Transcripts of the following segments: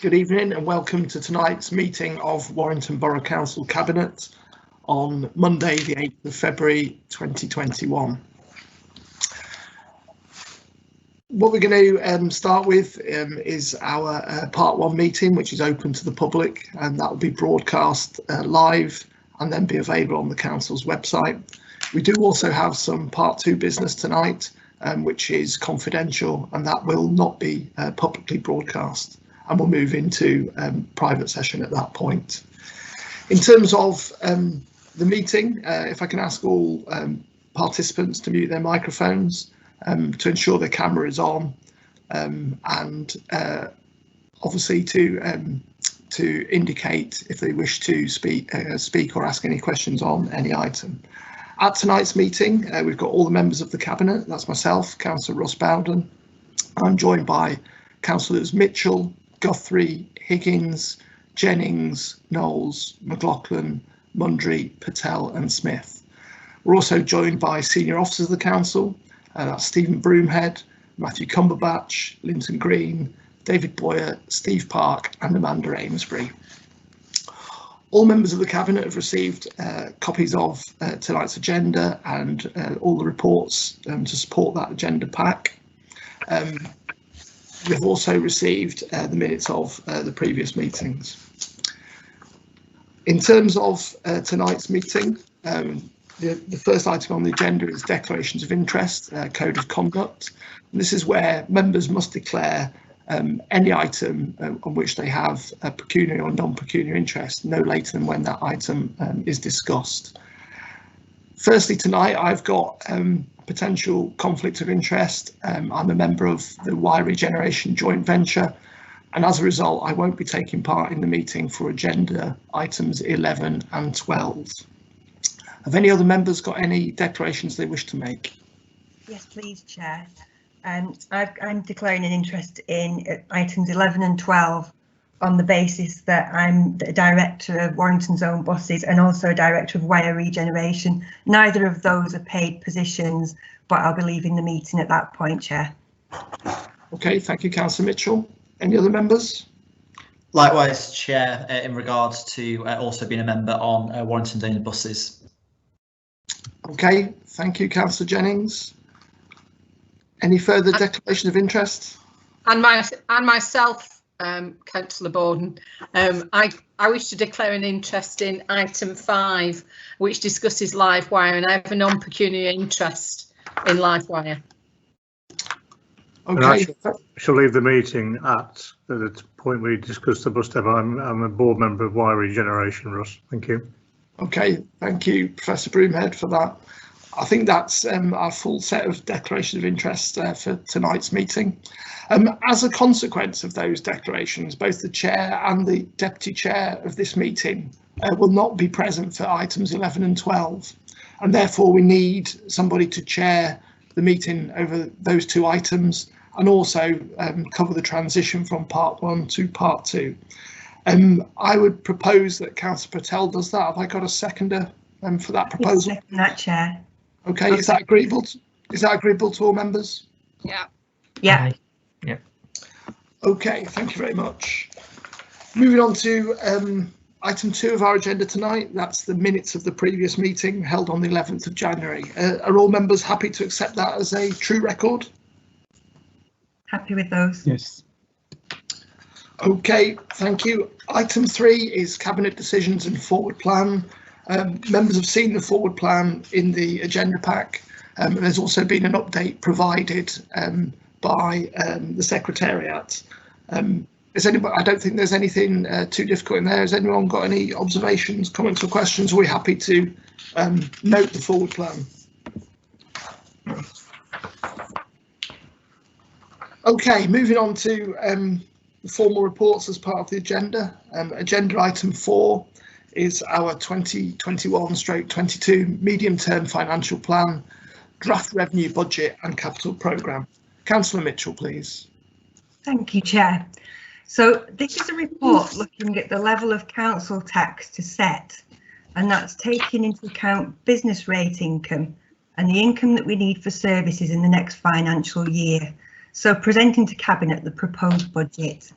Good evening and welcome to tonight's meeting of Warrington Borough Council Cabinet on Monday the 8th of February 2021. What we're going to start with is our part one meeting, which is open to the public, and that will be broadcast live and then be available on the council's website. We do also have some part two business tonight, which is confidential, and that will not be publicly broadcast, and we'll move into private session at that point. In terms of the meeting, if I can ask all participants to mute their microphones to ensure the camera is on, and obviously to indicate if they wish to speak or ask any questions on any item. At tonight's meeting, we've got all the members of the Cabinet. That's myself, Councillor Russ Bowden. I'm joined by Councillors Mitchell, Guthrie, Higgins, Jennings, Knowles, McLaughlin, Mundry, Patel and Smith. We're also joined by senior officers of the council. That's Stephen Broomhead, Matthew Cumberbatch, Linton Green, David Boyer, Steve Park and Amanda Amesbury. All members of the Cabinet have received copies of tonight's agenda and all the reports to support that agenda pack. We've also received the minutes of the previous meetings. In terms of tonight's meeting, the first item on the agenda is declarations of interest, code of conduct. And this is where members must declare any item on which they have a pecuniary or non-pecuniary interest no later than when that item is discussed. Firstly, tonight I've got potential conflict of interest. I'm a member of the Wire Regeneration joint venture, and as a result I won't be taking part in the meeting for agenda items 11 and 12. Have any other members got any declarations they wish to make? Yes, please, Chair. I'm declaring an interest in items 11 and 12 on the basis that I'm the director of Warrington's Own Buses and also a director of Wire Regeneration. Neither of those are paid positions, but I'll be leaving the meeting at that point, Chair. Okay, thank you, Councillor Mitchell. Any other members? Likewise, Chair, in regards to also being a member on Warrington's Own Buses. Okay, thank you, Councillor Jennings. Any further declaration of interest? And myself, Councillor Bowden, I wish to declare an interest in item 5, which discusses Livewire, and I have a non-pecuniary interest in Livewire. Okay. I shall leave the meeting at the point we discussed the bus depot. I'm a board member of Wire Regeneration, Russ. Thank you. Okay, thank you, Professor Broomhead, for that. I think that's our full set of declarations of interest for tonight's meeting. As a consequence of those declarations, both the chair and the deputy chair of this meeting will not be present for items 11 and 12, and therefore we need somebody to chair the meeting over those two items and also cover the transition from part one to part two. I would propose that Councillor Patel does that. Have I got a seconder for that proposal? Yes, second that, Chair. Okay, is that agreeable? Is that agreeable to all members? Yeah. Yeah. Yeah. Okay, thank you very much. Moving on to item 2 of our agenda tonight. That's the minutes of the previous meeting held on the 11th of January. Are all members happy to accept that as a true record? Happy with those? Yes. Okay, thank you. Item 3 is cabinet decisions and forward plan. Members have seen the forward plan in the agenda pack, and there's also been an update provided by the Secretariat. Is anybody? I don't think there's anything too difficult in there. Has anyone got any observations, comments or questions? Are we happy to note the forward plan? Okay, moving on to the formal reports as part of the agenda. Agenda item 4 is our 2021/22 medium-term financial plan, draft revenue budget and capital programme. Councillor Mitchell, please. Thank you, Chair. So this is a report looking at the level of council tax to set, and that's taking into account business rate income and the income that we need for services in the next financial year. So presenting to Cabinet the proposed budget.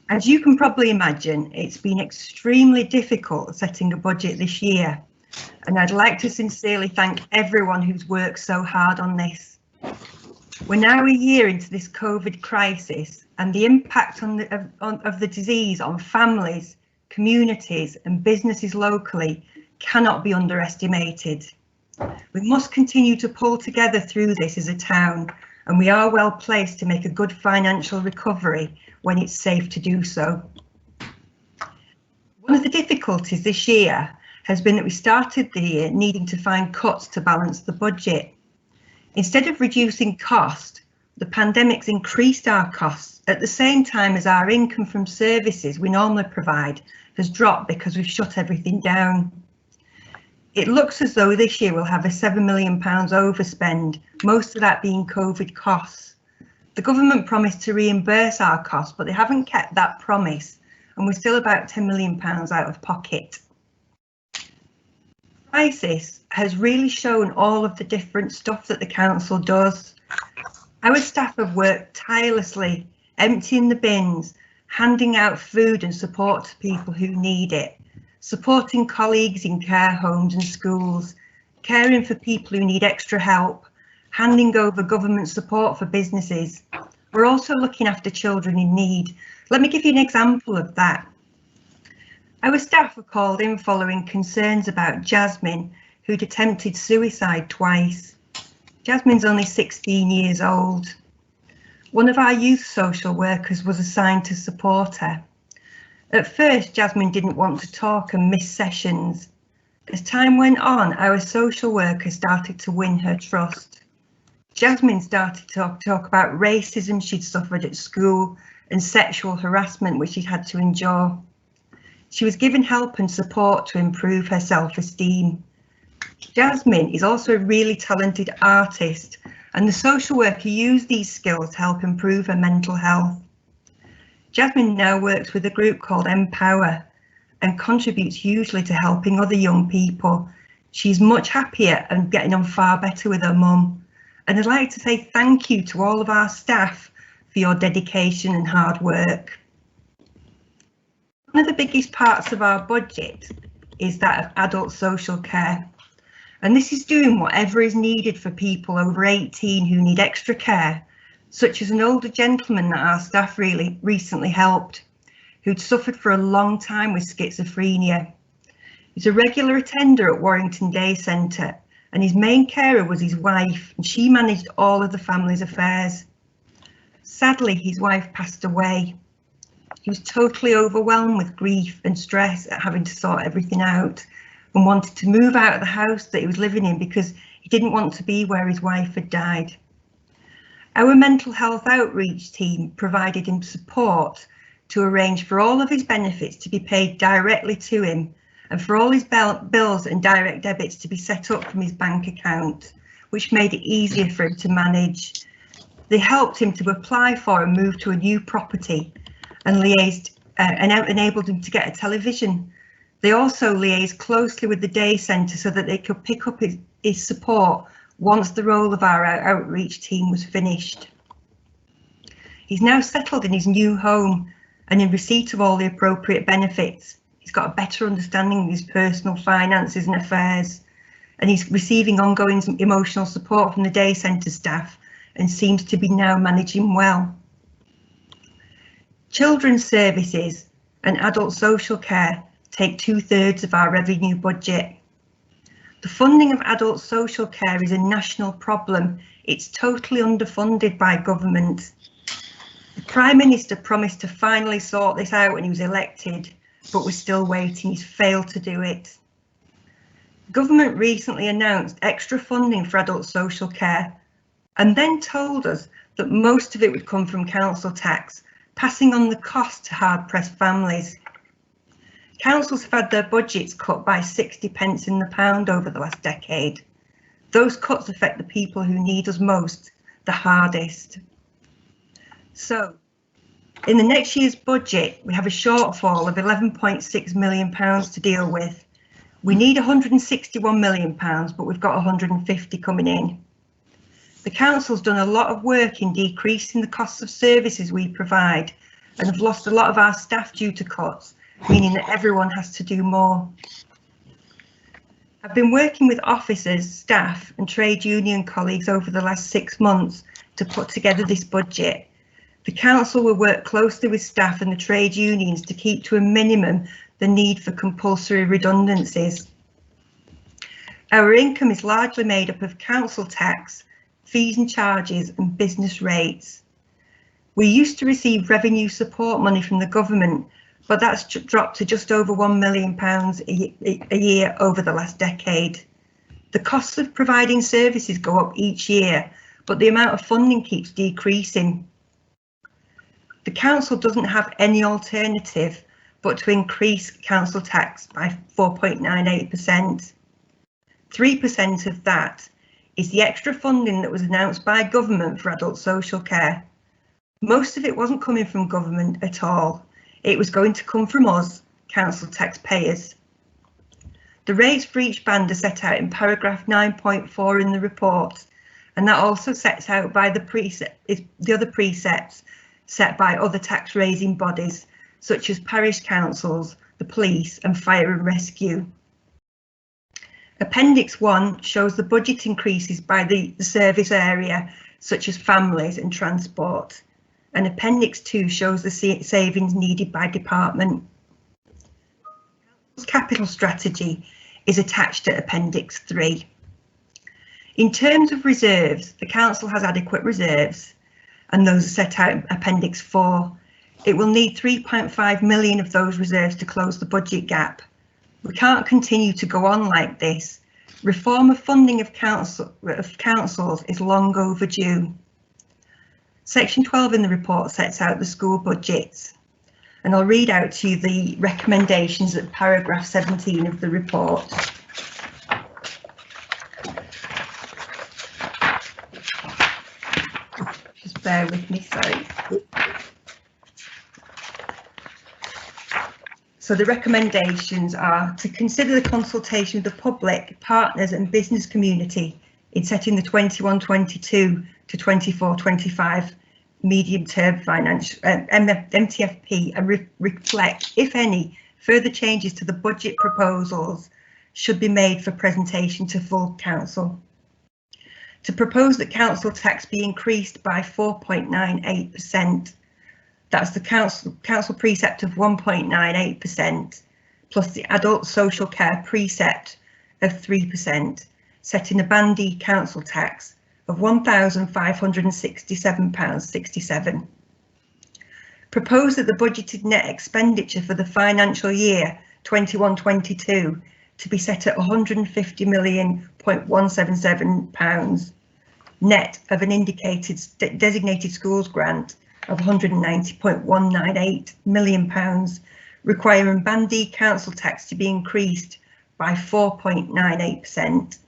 As you can probably imagine, it's been extremely difficult setting a budget this year, and I'd like to sincerely thank everyone who's worked so hard on this. We're now a year into this COVID crisis, and the impact of the disease on families, communities and businesses locally cannot be underestimated. We must continue to pull together through this as a town, and we are well placed to make a good financial recovery when it's safe to do so. One of the difficulties this year has been that we started the year needing to find cuts to balance the budget. Instead of reducing cost, the pandemic's increased our costs at the same time as our income from services we normally provide has dropped because we've shut everything down. It looks as though this year we'll have a £7 million overspend, most of that being COVID costs. The government promised to reimburse our costs, but they haven't kept that promise, and we're still about £10 million out of pocket. Crisis has really shown all of the different stuff that the council does. Our staff have worked tirelessly, emptying the bins, handing out food and support to people who need it, supporting colleagues in care homes and schools, caring for people who need extra help, handing over government support for businesses. We're also looking after children in need. Let me give you an example of that. Our staff were called in following concerns about Jasmine, who'd attempted suicide twice. Jasmine's only 16 years old. One of our youth social workers was assigned to support her. At first, Jasmine didn't want to talk and missed sessions. As time went on, our social worker started to win her trust. Jasmine started to talk about racism she'd suffered at school and sexual harassment which she'd had to endure. She was given help and support to improve her self-esteem. Jasmine is also a really talented artist, and the social worker used these skills to help improve her mental health. Jasmine now works with a group called Empower and contributes hugely to helping other young people. She's much happier and getting on far better with her mum. And I'd like to say thank you to all of our staff for your dedication and hard work. One of the biggest parts of our budget is that of adult social care. And this is doing whatever is needed for people over 18 who need extra care, such as an older gentleman that our staff really recently helped, who'd suffered for a long time with schizophrenia. He's a regular attender at Warrington Day Centre, and his main carer was his wife, and she managed all of the family's affairs. Sadly, his wife passed away. He was totally overwhelmed with grief and stress at having to sort everything out, and wanted to move out of the house that he was living in because he didn't want to be where his wife had died. Our mental health outreach team provided him support to arrange for all of his benefits to be paid directly to him and for all his bills and direct debits to be set up from his bank account, which made it easier for him to manage. They helped him to apply for and move to a new property and liaised and enabled him to get a television. They also liaised closely with the day centre so that they could pick up his support once the role of our outreach team was finished. He's now settled in his new home and in receipt of all the appropriate benefits. He's got a better understanding of his personal finances and affairs, and he's receiving ongoing emotional support from the day centre staff and seems to be now managing well. Children's services and adult social care take 2/3 of our revenue budget. The funding of adult social care is a national problem. It's totally underfunded by government. The Prime Minister promised to finally sort this out when he was elected, but we're still waiting. He's failed to do it. Government recently announced extra funding for adult social care and then told us that most of it would come from council tax, passing on the cost to hard-pressed families. Councils have had their budgets cut by 60 pence in the pound over the last decade. Those cuts affect the people who need us most, the hardest. So, in the next year's budget, we have a shortfall of £11.6 million to deal with. We need £161 million, but we've got 150 coming in. The council's done a lot of work in decreasing the costs of services we provide, and have lost a lot of our staff due to cuts, meaning that everyone has to do more. I've been working with officers, staff and trade union colleagues over the last 6 months to put together this budget. The council will work closely with staff and the trade unions to keep to a minimum the need for compulsory redundancies. Our income is largely made up of council tax, fees and charges and business rates. We used to receive revenue support money from the government, but that's dropped to just over £1 million a year over the last decade. The costs of providing services go up each year, but the amount of funding keeps decreasing. The council doesn't have any alternative but to increase council tax by 4.98%. 3% of that is the extra funding that was announced by government for adult social care. Most of it wasn't coming from government at all. It was going to come from us, council taxpayers. The rates for each band are set out in paragraph 9.4 in the report, and that also sets out by the other precepts set by other tax raising bodies, such as parish councils, the police and fire and rescue. Appendix 1 shows the budget increases by the service area, such as families and transport. And Appendix 2 shows the savings needed by department. Capital strategy is attached to Appendix 3. In terms of reserves, the council has adequate reserves, and those are set out in Appendix 4. It will need 3.5 million of those reserves to close the budget gap. We can't continue to go on like this. Reform of funding of councils is long overdue. Section 12 in the report sets out the school budgets, and I'll read out to you the recommendations at paragraph 17 of the report. Just bear with me, sorry. So the recommendations are to consider the consultation with the public, partners and business community in setting the 21-22 to 24-25 medium-term financial MTFP and reflect, if any, further changes to the budget proposals should be made for presentation to full council. To propose that council tax be increased by 4.98%. That's the council precept of 1.98% plus the adult social care precept of 3%, setting a Band E council tax of £1,567.67. Propose that the budgeted net expenditure for the financial year 21-22 to be set at £150,177 net of an indicated designated schools grant of £190.198 million, requiring Band D council tax to be increased by 4.98%.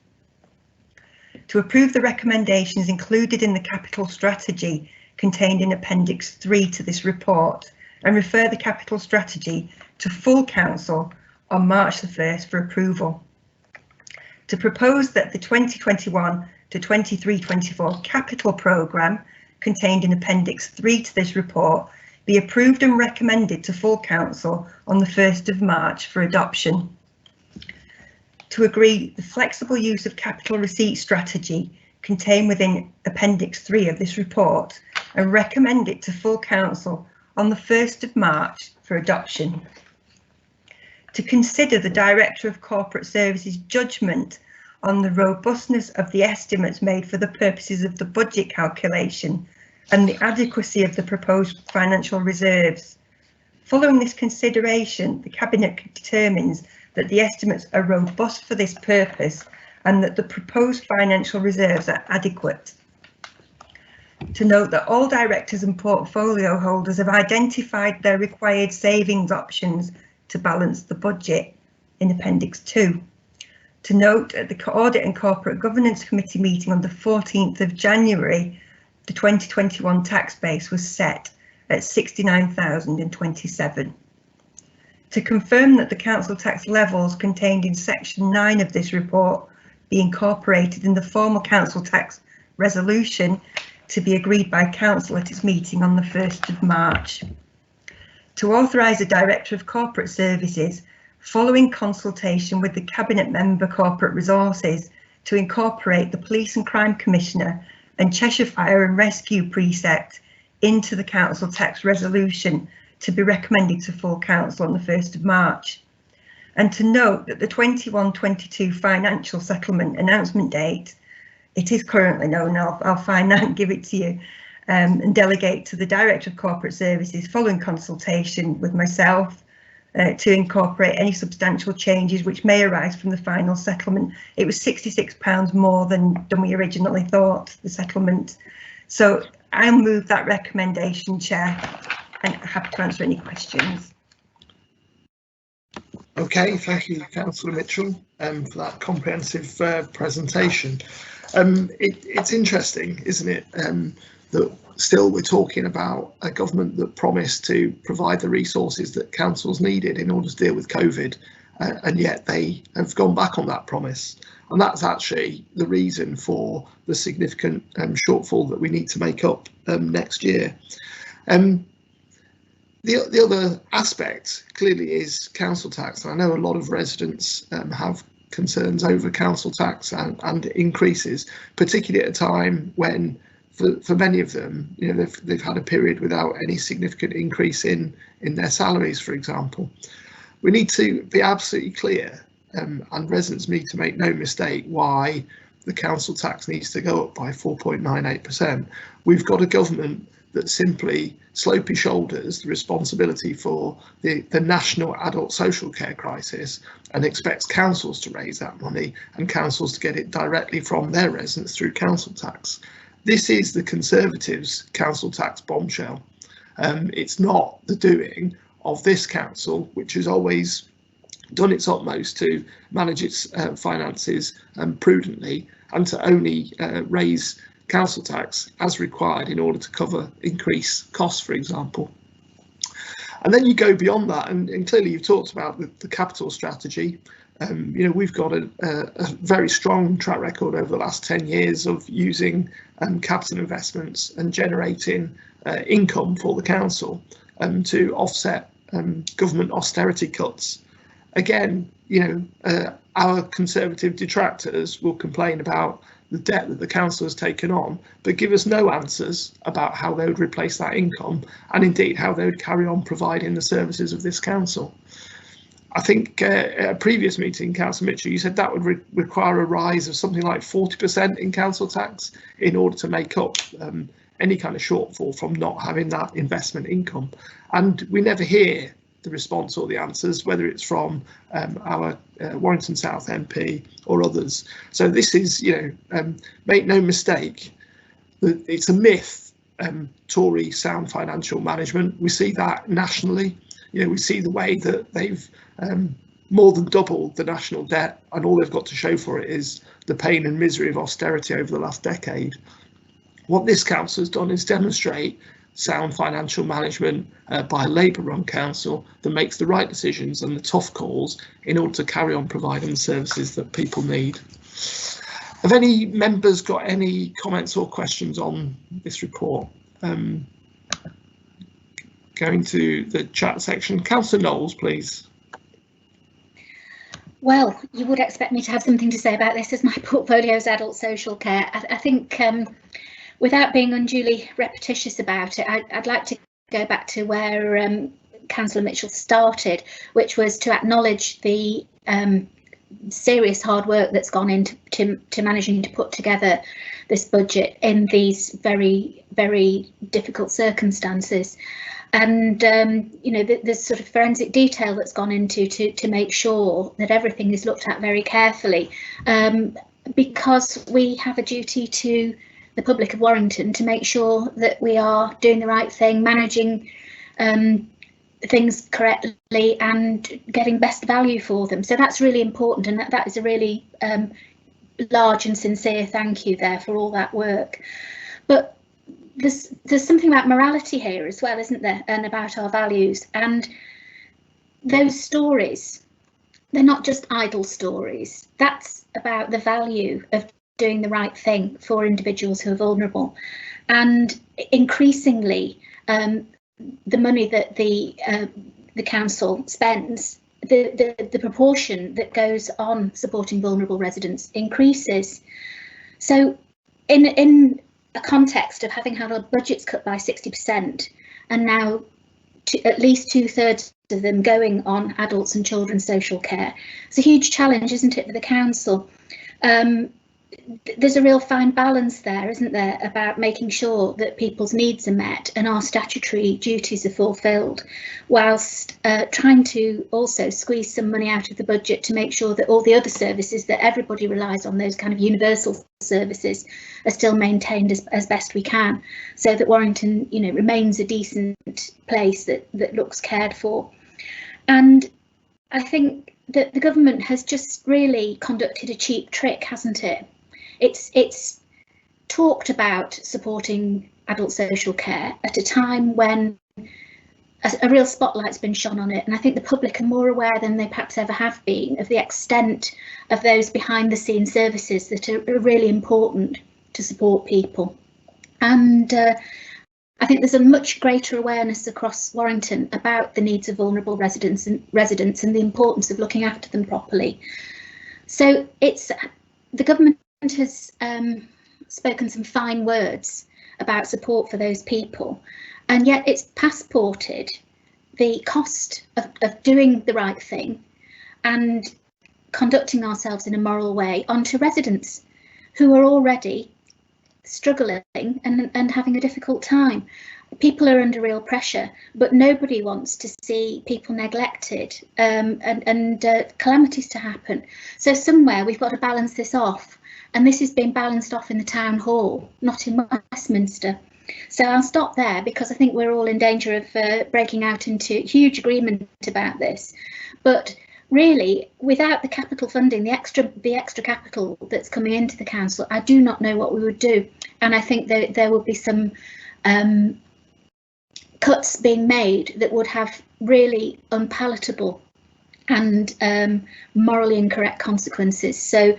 To approve the recommendations included in the capital strategy contained in Appendix 3 to this report and refer the capital strategy to full council on March the 1st for approval. To propose that the 2021 to 23-24 capital programme contained in Appendix 3 to this report be approved and recommended to full council on the 1st of March for adoption. To agree the flexible use of capital receipt strategy contained within Appendix 3 of this report and recommend it to full council on the 1st of March for adoption. To consider the Director of Corporate Services judgment on the robustness of the estimates made for the purposes of the budget calculation and the adequacy of the proposed financial reserves. Following this consideration, the Cabinet determines that the estimates are robust for this purpose and that the proposed financial reserves are adequate. To note that all directors and portfolio holders have identified their required savings options to balance the budget in Appendix 2. To note at the Audit and Corporate Governance Committee meeting on the 14th of January, the 2021 tax base was set at 69,027. To confirm that the council tax levels contained in section 9 of this report be incorporated in the formal council tax resolution to be agreed by council at its meeting on the 1st of March. to authorise a Director of Corporate Services, following consultation with the Cabinet Member Corporate Resources, to incorporate the Police and Crime Commissioner and Cheshire Fire and Rescue Precept into the Council Tax Resolution to be recommended to full Council on the 1st of March. And to note that the 21-22 financial settlement announcement date, it is currently known, I'll find that and give it to you, and delegate to the Director of Corporate Services following consultation with myself to incorporate any substantial changes which may arise from the final settlement. It was £66 more than we originally thought, the settlement. So I'll move that recommendation, Chair, and happy to answer any questions. Okay, thank you, Councillor Mitchell, for that comprehensive presentation. It's interesting, isn't it, that still we're talking about a government that promised to provide the resources that councils needed in order to deal with COVID, and yet they have gone back on that promise. And that's actually the reason for the significant shortfall that we need to make up next year. The other aspect clearly is council tax. I know a lot of residents have concerns over council tax and increases, particularly at a time when, for many of them, you know, they've had a period without any significant increase in their salaries, for example. We need to be absolutely clear, and residents need to make no mistake, why the council tax needs to go up by 4.98%. We've got a government that simply slopey shoulders the responsibility for the national adult social care crisis and expects councils to raise that money and councils to get it directly from their residents through council tax. This is the Conservatives' council tax bombshell. It's not the doing of this council, which has always done its utmost to manage its finances prudently and to only raise council tax as required in order to cover increased costs, for example. And then you go beyond that, and clearly you've talked about the capital strategy. You know, we've got a very strong track record over the last 10 years of using capital investments and generating income for the council to offset government austerity cuts. Again, you know, our Conservative detractors will complain about the debt that the council has taken on, but give us no answers about how they would replace that income, and indeed how they would carry on providing the services of this council. I think at a previous meeting, Councillor Mitchell, you said that would require a rise of something like 40% in council tax in order to make up any kind of shortfall from not having that investment income. And we never hear the response or the answers, whether it's from our Warrington South MP or others. So this is, you know, make no mistake, it's a myth, Tory sound financial management. We see that nationally. You know, we see the way that they've more than doubled the national debt, and all they've got to show for it is the pain and misery of austerity over the last decade. What this council has done is demonstrate sound financial management by a Labour-run council that makes the right decisions and the tough calls in order to carry on providing the services that people need. Have any members got any comments or questions on this report? Going to the chat section, Councillor Knowles, please. Well, you would expect me to have something to say about this, as my portfolio is adult social care. I think without being unduly repetitious about it, I'd like to go back to where Councillor Mitchell started, which was to acknowledge the serious hard work that's gone into managing to put together this budget in these very, very difficult circumstances. And you know, there's sort of forensic detail that's gone into to make sure that everything is looked at very carefully, because we have a duty to the public of Warrington to make sure that we are doing the right thing, managing things correctly and getting best value for them. So that's really important, and that is a really large and sincere thank you there for all that work. But there's something about morality here as well, isn't there, and about our values, and those stories, they're not just idle stories. That's about the value of doing the right thing for individuals who are vulnerable. And increasingly, the money that the council spends, the proportion that goes on supporting vulnerable residents increases. So in a context of having had our budgets cut by 60% and now at least 2/3 of them going on adults and children's social care, it's a huge challenge, isn't it, for the council? There's a real fine balance there, isn't there, about making sure that people's needs are met and our statutory duties are fulfilled, whilst trying to also squeeze some money out of the budget to make sure that all the other services that everybody relies on, those kind of universal services, are still maintained as best we can, so that Warrington, you know, remains a decent place that looks cared for. And I think that the government has just really conducted a cheap trick, hasn't it? It's talked about supporting adult social care at a time when a real spotlight's been shone on it, and I think the public are more aware than they perhaps ever have been of the extent of those behind the scenes services that are really important to support people. And I think there's a much greater awareness across Warrington about the needs of vulnerable residents and the importance of looking after them properly. So the government has spoken some fine words about support for those people, and yet it's passported the cost of doing the right thing and conducting ourselves in a moral way onto residents who are already struggling and having a difficult time. People are under real pressure, but nobody wants to see people neglected and calamities to happen. So somewhere we've got to balance this off, and this is being balanced off in the town hall, not in Westminster. So I'll stop there, because I think we're all in danger of breaking out into huge agreement about this. But really, without the capital funding, the extra capital that's coming into the council, I do not know what we would do. And I think that there will be some cuts being made that would have really unpalatable and morally incorrect consequences. So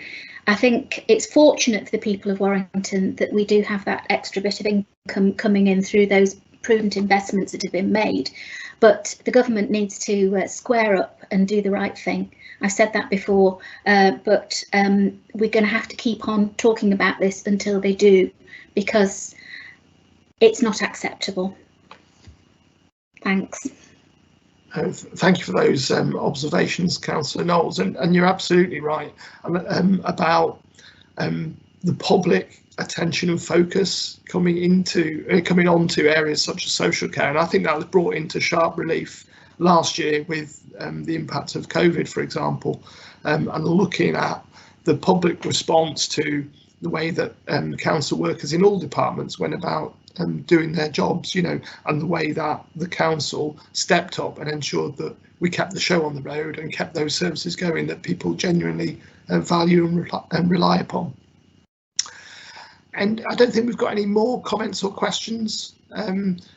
I think it's fortunate for the people of Warrington that we do have that extra bit of income coming in through those prudent investments that have been made. But the government needs to square up and do the right thing. I've said that before, but we're going to have to keep on talking about this until they do, because it's not acceptable. Thanks. Thank you for those observations, Councillor Knowles, and you're absolutely right about the public attention and focus coming on to areas such as social care, and I think that was brought into sharp relief last year with the impact of COVID, for example, and looking at the public response to the way that council workers in all departments went about doing their jobs, you know, and the way that the council stepped up and ensured that we kept the show on the road and kept those services going that people genuinely value and rely upon. And I don't think we've got any more comments or questions.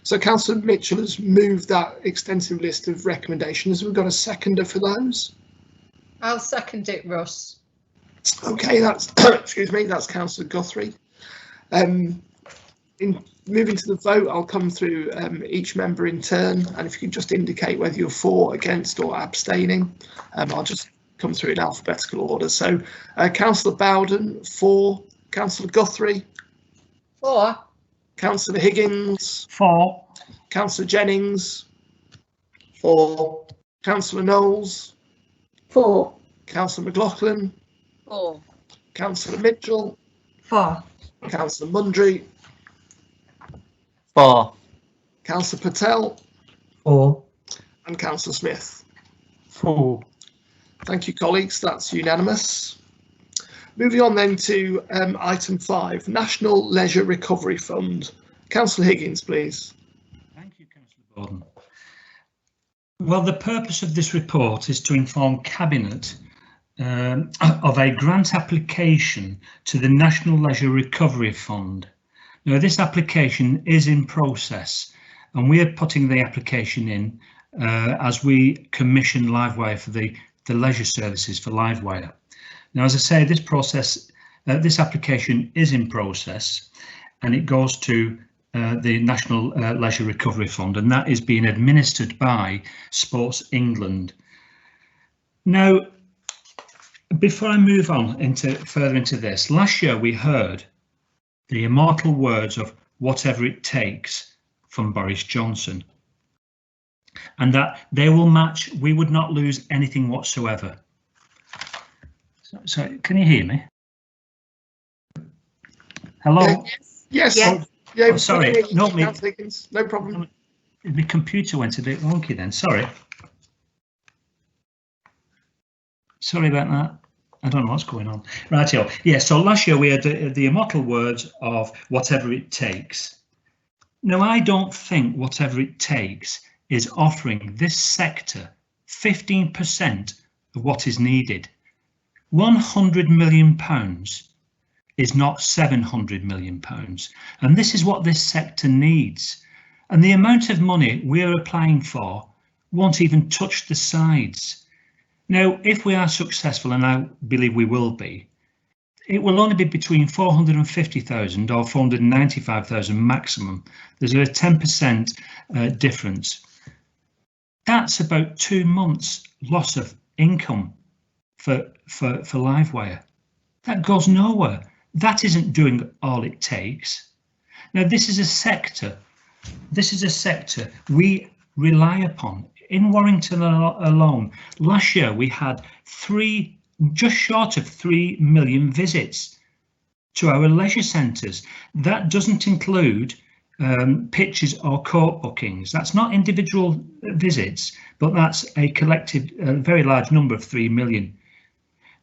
So Councillor Mitchell has moved that extensive list of recommendations. We've got a seconder for those. I'll second it, Russ. Okay, that's excuse me, that's Councillor Guthrie. In moving to the vote, I'll come through each member in turn, and if you can just indicate whether you're for, against or abstaining, I'll just come through in alphabetical order. So Councillor Bowden, for. Councillor Guthrie, For. Councillor Higgins, For. Councillor Jennings, For. Councillor Knowles, For. Councillor McLaughlin, For. Councillor Mitchell, For. Councillor Mundry, For. Councillor Patel, For. and Councillor Smith. For. Thank you, colleagues, that's unanimous. Moving on then to item 5, National Leisure Recovery Fund. Councillor Higgins, please. Thank you, Councillor Borden. Well, the purpose of this report is to inform Cabinet of a grant application to the National Leisure Recovery Fund. Now, this application is in process, and we are putting the application in as we commission Livewire for the leisure services for Livewire. Now, as I say, this application is in process, and it goes to the National Leisure Recovery Fund, and that is being administered by Sports England. Now, before I move on further into this, last year we heard the immortal words of "whatever it takes" from Boris Johnson, and that they will match, we would not lose anything whatsoever. So can you hear me? Hello? Yes. Yes. Yeah, Oh, sorry. No, no problem. My computer went a bit wonky then, sorry. Sorry about that. I don't know what's going on. Rightio. Yeah, so last year we had the immortal words of "whatever it takes." Now, I don't think "whatever it takes" is offering this sector 15% of what is needed. £100 million is not £700 million, and this is what this sector needs. And the amount of money we're applying for won't even touch the sides. Now, if we are successful, and I believe we will be, it will only be between 450,000 or 495,000 maximum. There's a 10% difference. That's about 2 months loss of income for Livewire. That goes nowhere. That isn't doing all it takes. Now, this is a sector we rely upon. In Warrington alone, last year we had just short of 3 million visits to our leisure centres. That doesn't include pitches or court bookings. That's not individual visits, but that's a collective, very large number of 3 million.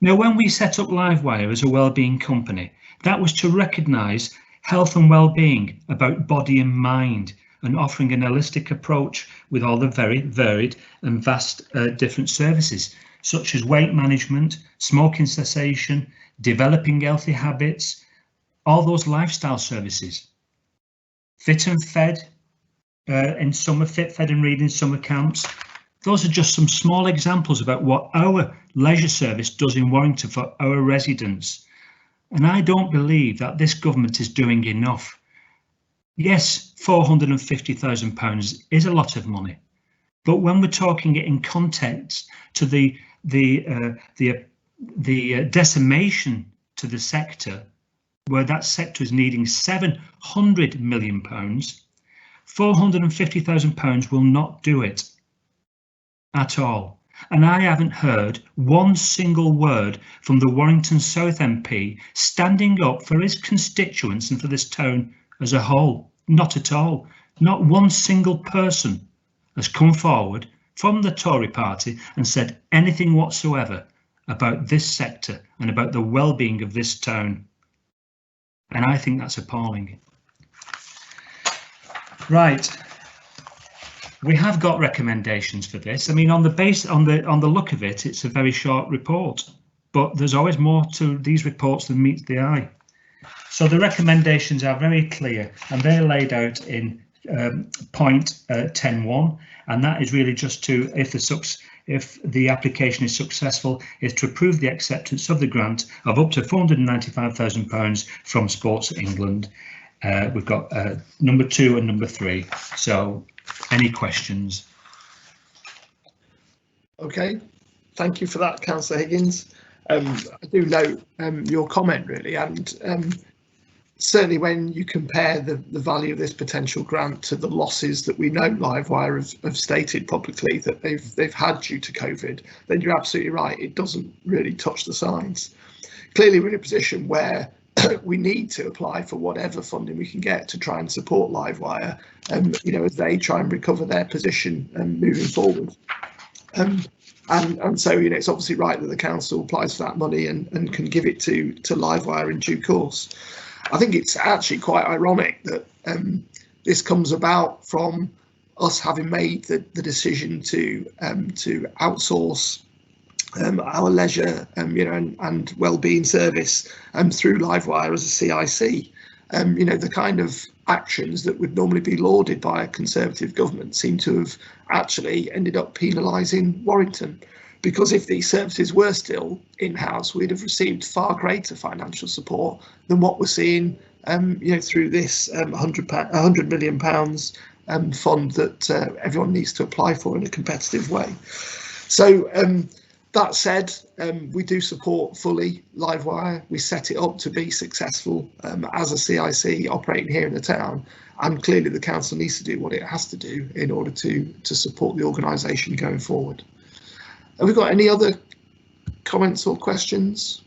Now, when we set up Livewire as a wellbeing company, that was to recognise health and well-being about body and mind, and offering an holistic approach with all the very varied and vast different services, such as weight management, smoking cessation, developing healthy habits, all those lifestyle services. Fit and Fed in summer, Fit, Fed and Read in summer camps. Those are just some small examples about what our leisure service does in Warrington for our residents. And I don't believe that this government is doing enough. Yes, £450,000 is a lot of money, but when we're talking it in context to the decimation to the sector, where that sector is needing £700 million, £450,000 will not do it at all. And I haven't heard one single word from the Warrington South MP standing up for his constituents and for this town as a whole. Not at all. Not one single person has come forward from the Tory party and said anything whatsoever about this sector and about the well-being of this town. And I think that's appalling. Right. We have got recommendations for this. I mean, on the look of it, it's a very short report, but there's always more to these reports than meets the eye. So the recommendations are very clear, and they're laid out in point 10.1, and that is really just to, if the application is successful, is to approve the acceptance of the grant of up to £495,000 from Sports England. We've got number 2 and number 3. So any questions? Okay, thank you for that, Councillor Higgins. I do note your comment really, and certainly when you compare the value of this potential grant to the losses that we know Livewire have stated publicly that they've had due to COVID, then you're absolutely right. It doesn't really touch the sides. Clearly, we're in a position where we need to apply for whatever funding we can get to try and support Livewire, as they try and recover their position moving forward. And so, it's obviously right that the council applies for that money and can give it to Livewire in due course. I think it's actually quite ironic that this comes about from us having made the decision to outsource our leisure, and well-being service through Livewire as a CIC. The kind of actions that would normally be lauded by a Conservative government seem to have actually ended up penalising Warrington, because if these services were still in-house, we'd have received far greater financial support than what we're seeing through this £100 million fund that everyone needs to apply for in a competitive way. So that said, we do support fully Livewire. We set it up to be successful as a CIC operating here in the town, and clearly the council needs to do what it has to do in order to support the organisation going forward. Have we got any other comments or questions?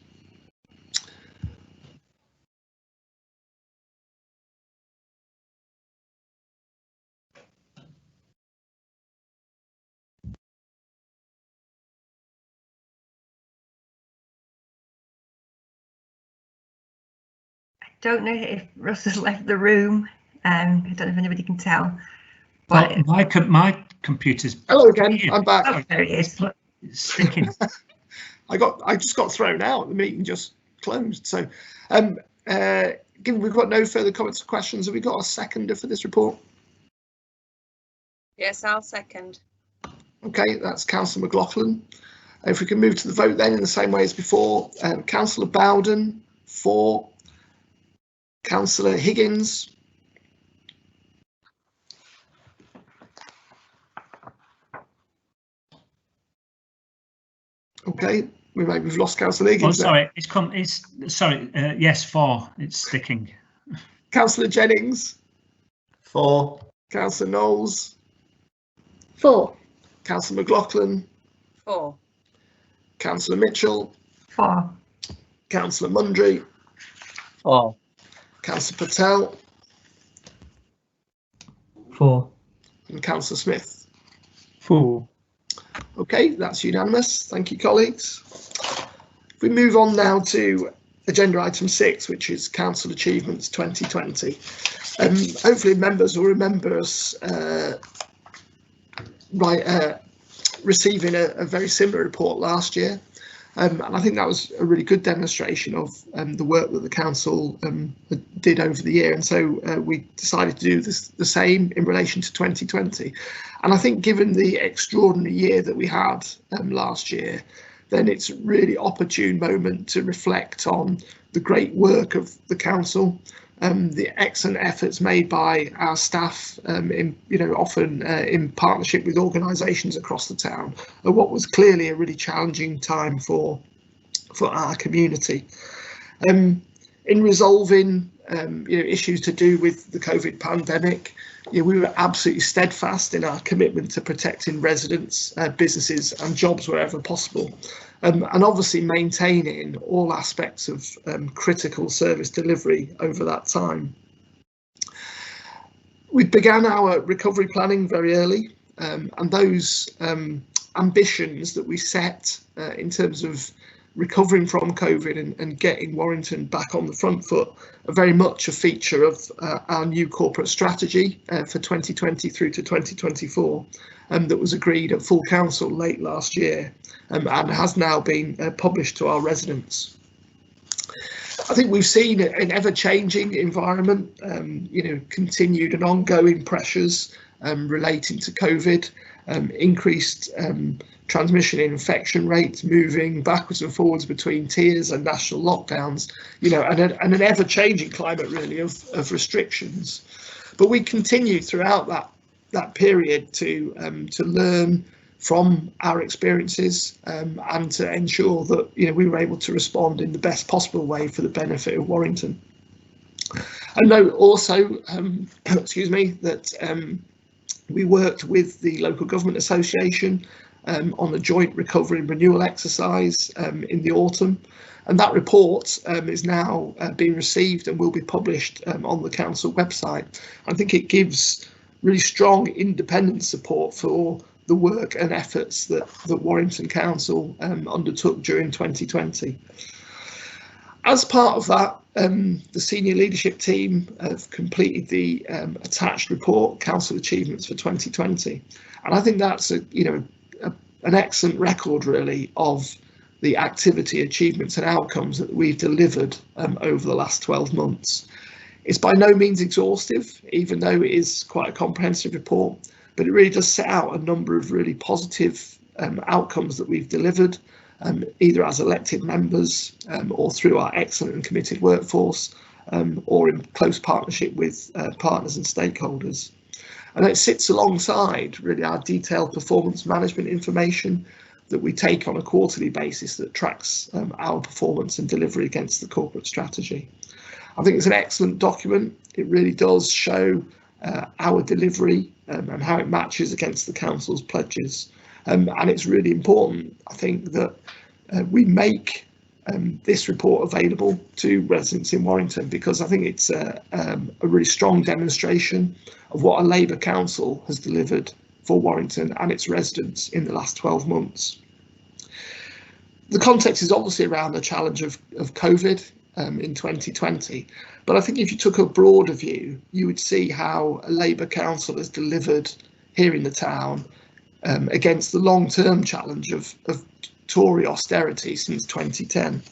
Don't know if Russ has left the room. I don't know if anybody can tell. But well, my computer's. Hello again. I'm back. Oh, there it is. It's sticking. I just got thrown out. The meeting just closed. So, given we've got no further comments or questions, have we got a seconder for this report? Yes, I'll second. Okay, that's Councillor McLaughlin. If we can move to the vote then in the same way as before, Councillor Bowden for. Councillor Higgins. Okay, we've lost Councillor Higgins. Oh, sorry, yes, 4. It's sticking. Councillor Jennings. 4. Councillor Knowles. 4. Councillor McLaughlin. 4. Councillor Mitchell. 4. Councillor Mundry. 4. Councillor Patel. 4. And Councillor Smith. 4. Okay, that's unanimous. Thank you, colleagues. If we move on now to agenda item 6, which is Council Achievements 2020. Hopefully members will remember us receiving a very similar report last year. And I think that was a really good demonstration of the work that the council did over the year. And so we decided to do the same in relation to 2020. And I think given the extraordinary year that we had last year, then it's a really opportune moment to reflect on the great work of the council, the excellent efforts made by our staff, often in partnership with organisations across the town, at what was clearly a really challenging time for our community. In resolving issues to do with the COVID pandemic, we were absolutely steadfast in our commitment to protecting residents, businesses and jobs wherever possible, and obviously maintaining all aspects of critical service delivery over that time. We began our recovery planning very early, and those ambitions that we set in terms of recovering from COVID and getting Warrington back on the front foot are very much a feature of our new corporate strategy for 2020 through to 2024 that was agreed at full council late last year and has now been published to our residents. I think we've seen an ever-changing environment, continued and ongoing pressures relating to COVID, increased transmission and infection rates, moving backwards and forwards between tiers and national lockdowns, and an ever-changing climate really of restrictions. But we continued throughout that period to learn from our experiences and to ensure that we were able to respond in the best possible way for the benefit of Warrington. I know also, that we worked with the Local Government Association on a joint recovery and renewal exercise in the autumn, and that report is now being received and will be published on the council website. I think it gives really strong independent support for the work and efforts that Warrington Council undertook during 2020. As part of that, the senior leadership team have completed the attached report, Council Achievements for 2020, and I think that's an excellent record really of the activity, achievements and outcomes that we've delivered over the last 12 months. It's by no means exhaustive, even though it is quite a comprehensive report, but it really does set out a number of really positive outcomes that we've delivered, either as elected members or through our excellent and committed workforce, or in close partnership with partners and stakeholders. And it sits alongside really our detailed performance management information that we take on a quarterly basis that tracks our performance and delivery against the corporate strategy. I think it's an excellent document. It really does show our delivery and how it matches against the council's pledges. And it's really important, I think, that we make this report available to residents in Warrington, because I think it's a really strong demonstration of what a Labour council has delivered for Warrington and its residents in the last 12 months. The context is obviously around the challenge of COVID in 2020, but I think if you took a broader view, you would see how a Labour council has delivered here in the town against the long-term challenge of Tory austerity since 2010.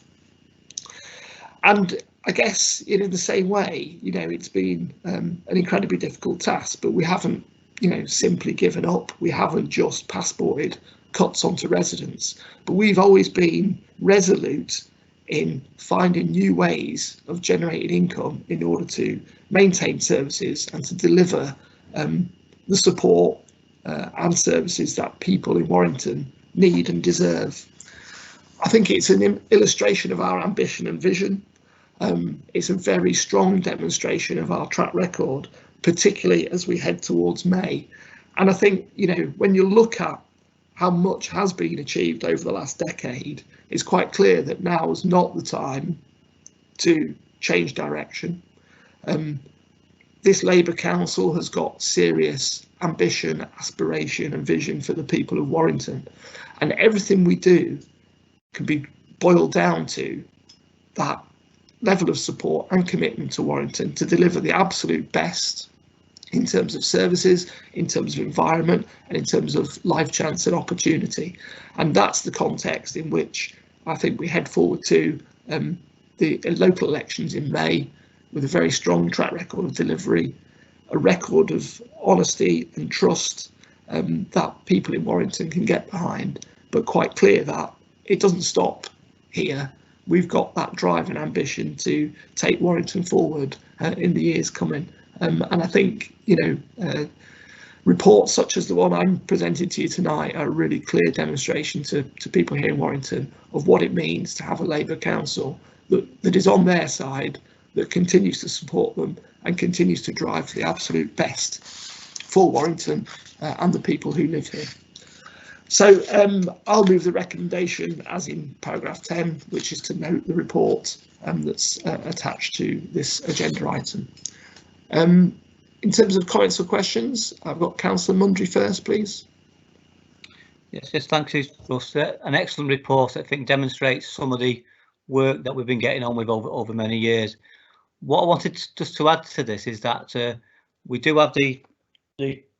And I guess in the same way, you know, it's been an incredibly difficult task, but we haven't, you know, simply given up. We haven't just passported cuts onto residents, but we've always been resolute in finding new ways of generating income in order to maintain services and to deliver the support and services that people in Warrington need and deserve. I think it's an illustration of our ambition and vision. It's a very strong demonstration of our track record, particularly as we head towards May. And I think, you know, when you look at how much has been achieved over the last decade, it's quite clear that now is not the time to change direction. This Labour Council has got serious ambition, aspiration and vision for the people of Warrington, and everything we do can be boiled down to that level of support and commitment to Warrington to deliver the absolute best in terms of services, in terms of environment and in terms of life chance and opportunity. And that's the context in which I think we head forward to the local elections in May with a very strong track record of delivery, a record of honesty and trust that people in Warrington can get behind, but quite clear that it doesn't stop here. We've got that drive and ambition to take Warrington forward in the years coming. And I think, you know, reports such as the one I'm presenting to you tonight are a really clear demonstration to people here in Warrington of what it means to have a Labour council that is on their side, that continues to support them and continues to drive for the absolute best for Warrington and the people who live here. So I'll move the recommendation as in paragraph 10, which is to note the report that's attached to this agenda item. In terms of comments or questions, I've got Councillor Mundry first, please. Yes, thank you, Russ. An excellent report, I think, demonstrates some of the work that we've been getting on with over many years. What I wanted just to add to this is that we do have the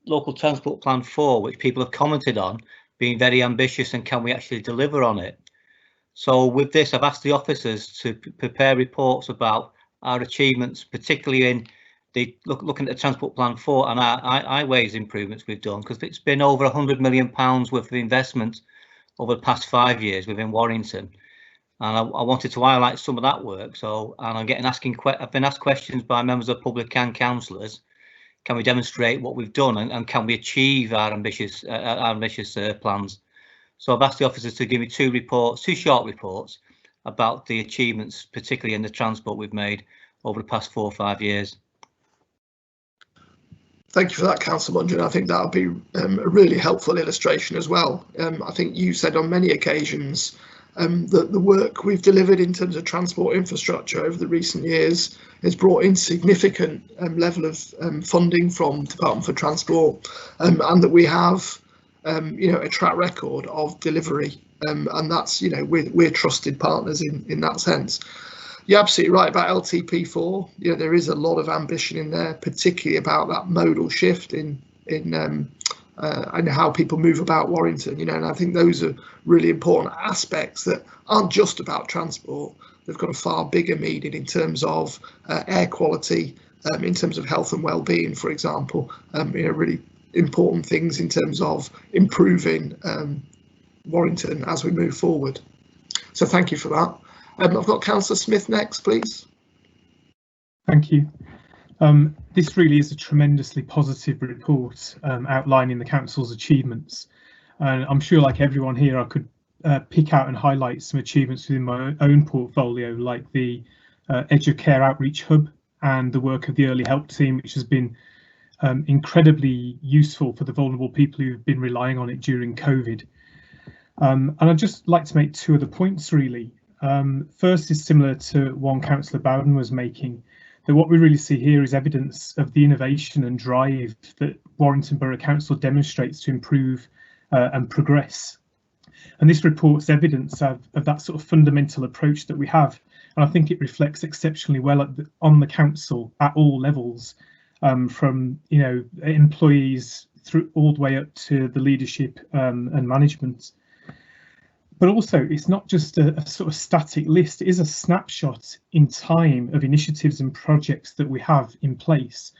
local transport plan 4, which people have commented on being very ambitious, and can we actually deliver on it? So with this, I've asked the officers to prepare reports about our achievements, particularly in looking at the transport plan 4 and our highways improvements we've done, because it's been over £100 million worth of investment over the past 5 years within Warrington, and I wanted to highlight some of that work. So, and I've been asked questions by members of the public and councillors. Can we demonstrate what we've done, and can we achieve our ambitious plans? So I've asked the officers to give me two short reports about the achievements, particularly in the transport we've made over the past 4 or 5 years. Thank you for that, Councillor Mundry. I think that'll be a really helpful illustration as well. I think you said on many occasions that the work we've delivered in terms of transport infrastructure over the recent years has brought in significant level of funding from Department for Transport, and that we have you know, a track record of delivery, and that's, you know, we're trusted partners in that sense. You're absolutely right about LTP4. You know, there is a lot of ambition in there, particularly about that modal shift in how people move about Warrington. You know, and I think those are really important aspects that aren't just about transport. They've got a far bigger meaning in terms of air quality, in terms of health and well-being, for example. You know, really important things in terms of improving Warrington as we move forward. So thank you for that. I've got Councillor Smith next, please. Thank you. This really is a tremendously positive report outlining the council's achievements, and I'm sure, like everyone here, I could pick out and highlight some achievements within my own portfolio, like the Educare Outreach Hub and the work of the Early Help Team, which has been incredibly useful for the vulnerable people who've been relying on it during COVID. And I'd just like to make two other points, really. First is similar to one Councillor Bowden was making, that what we really see here is evidence of the innovation and drive that Warrington Borough Council demonstrates to improve and progress. And this report's evidence of that sort of fundamental approach that we have. And I think it reflects exceptionally well on the council at all levels, from employees through all the way up to the leadership and management. But also, it's not just a sort of static list, it is a snapshot in time of initiatives and projects that we have in place.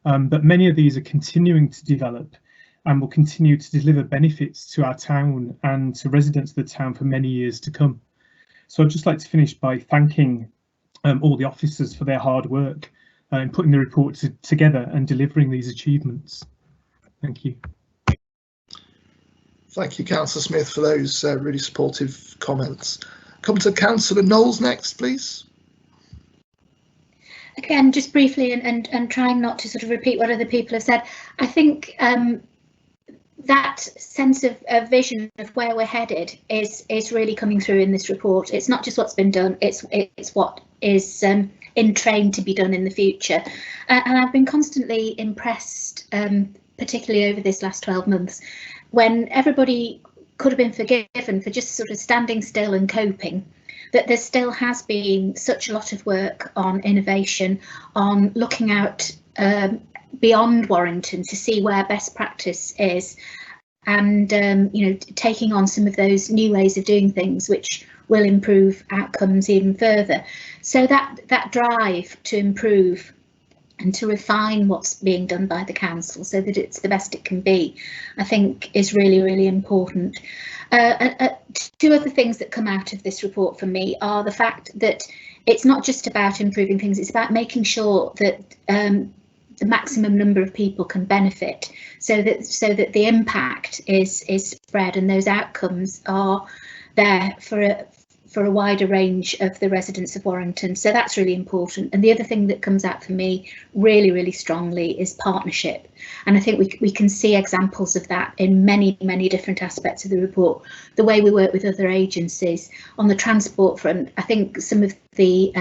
But many of these are continuing to develop and will continue to deliver benefits to our town and to residents of the town for many years to come. So I'd just like to finish by thanking all the officers for their hard work in putting the report together and delivering these achievements. Thank you. Thank you, Councillor Smith, for those really supportive comments. Come to Councillor Knowles next, please. Again, just briefly, and trying not to sort of repeat what other people have said, I think that sense of vision of where we're headed is really coming through in this report. It's not just what's been done, it's what is in train to be done in the future. And I've been constantly impressed, particularly over this last 12 months, when everybody could have been forgiven for just sort of standing still and coping, that there still has been such a lot of work on innovation, on looking out beyond Warrington to see where best practice is, and taking on some of those new ways of doing things which will improve outcomes even further. So that drive to improve and to refine what's being done by the council so that it's the best it can be, I think is really, really important. Two other things that come out of this report for me are the fact that it's not just about improving things, it's about making sure that the maximum number of people can benefit, so that the impact is spread and those outcomes are there for a wider range of the residents of Warrington. So that's really important. And the other thing that comes out for me really, really strongly is partnership. And I think we can see examples of that in many, many different aspects of the report. The way we work with other agencies on the transport front, I think some of the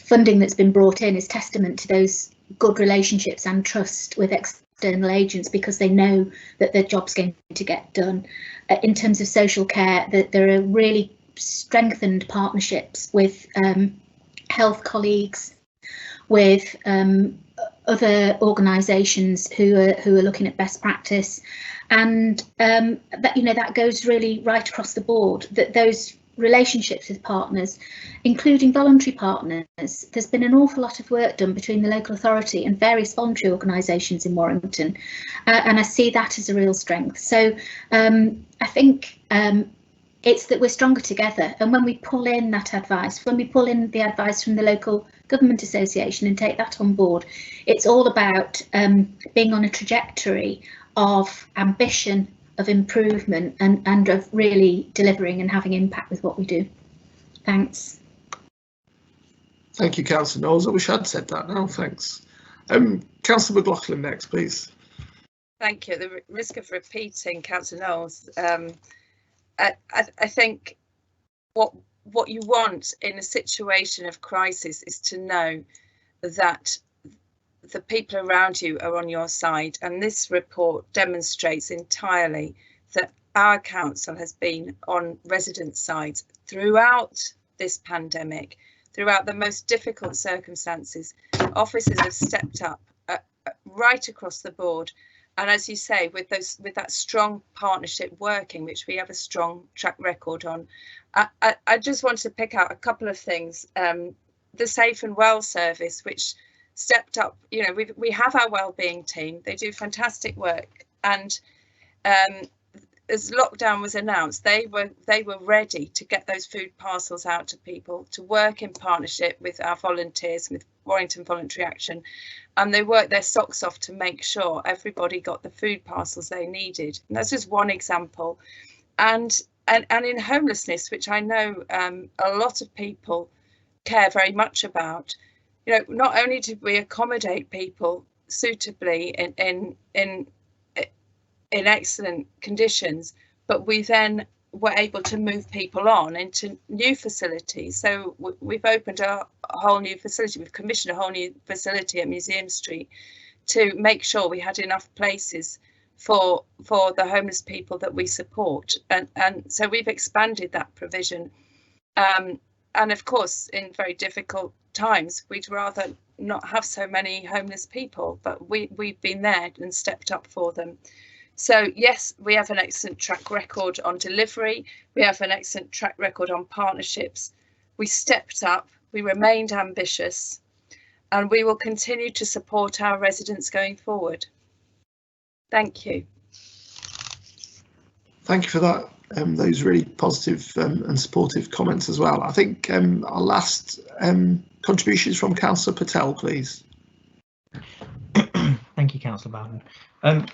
funding that's been brought in is testament to those good relationships and trust with external agents, because they know that their job's going to get done. In terms of social care, there are really strengthened partnerships with health colleagues, with other organisations who are looking at best practice, and that goes really right across the board. That those relationships with partners, including voluntary partners, there's been an awful lot of work done between the local authority and various voluntary organisations in Warrington, and I see that as a real strength. So I think it's that we're stronger together, and when we pull in that advice, when we pull in the advice from the local government association and take that on board, it's all about being on a trajectory of ambition, of improvement, and of really delivering and having impact with what we do. Thanks. Thank you, Councillor Knowles. I wish I'd said that now, thanks. Councillor McLaughlin next, please. Thank you. At the risk of repeating Councillor Knowles, I think what you want in a situation of crisis is to know that the people around you are on your side, and this report demonstrates entirely that our council has been on resident sides throughout this pandemic, throughout the most difficult circumstances. Officers have stepped up right across the board, and as you say, with that strong partnership working, which we have a strong track record on. I just want to pick out a couple of things. The Safe and Well service, which stepped up. You know, we have our wellbeing team. They do fantastic work, and as lockdown was announced, they were ready to get those food parcels out to people, to work in partnership with our volunteers, with Warrington Voluntary Action, and they worked their socks off to make sure everybody got the food parcels they needed. And that's just one example. And in homelessness, which I know a lot of people care very much about, you know, not only did we accommodate people suitably in excellent conditions, but we then were able to move people on into new facilities. So we've opened a whole new facility. We've commissioned a whole new facility at Museum Street to make sure we had enough places for the homeless people that we support. And so we've expanded that provision. And of course, in very difficult times, we'd rather not have so many homeless people, but we've been there and stepped up for them. So yes, we have an excellent track record on delivery. We have an excellent track record on partnerships. We stepped up, we remained ambitious, and we will continue to support our residents going forward. Thank you. Thank you for that. Those really positive and supportive comments as well. I think our last contribution is from Councillor Patel, please. Thank you, Councillor Bowden.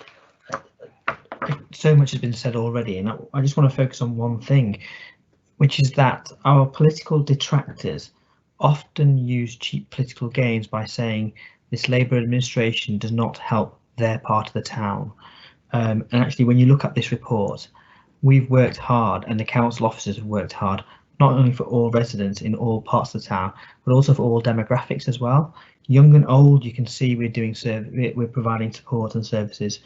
So much has been said already, and I just want to focus on one thing, which is that our political detractors often use cheap political gains by saying this Labour administration does not help their part of the town. And actually, when you look at this report, we've worked hard, and the council officers have worked hard, not only for all residents in all parts of the town, but also for all demographics as well. Young and old, you can see we're providing support and services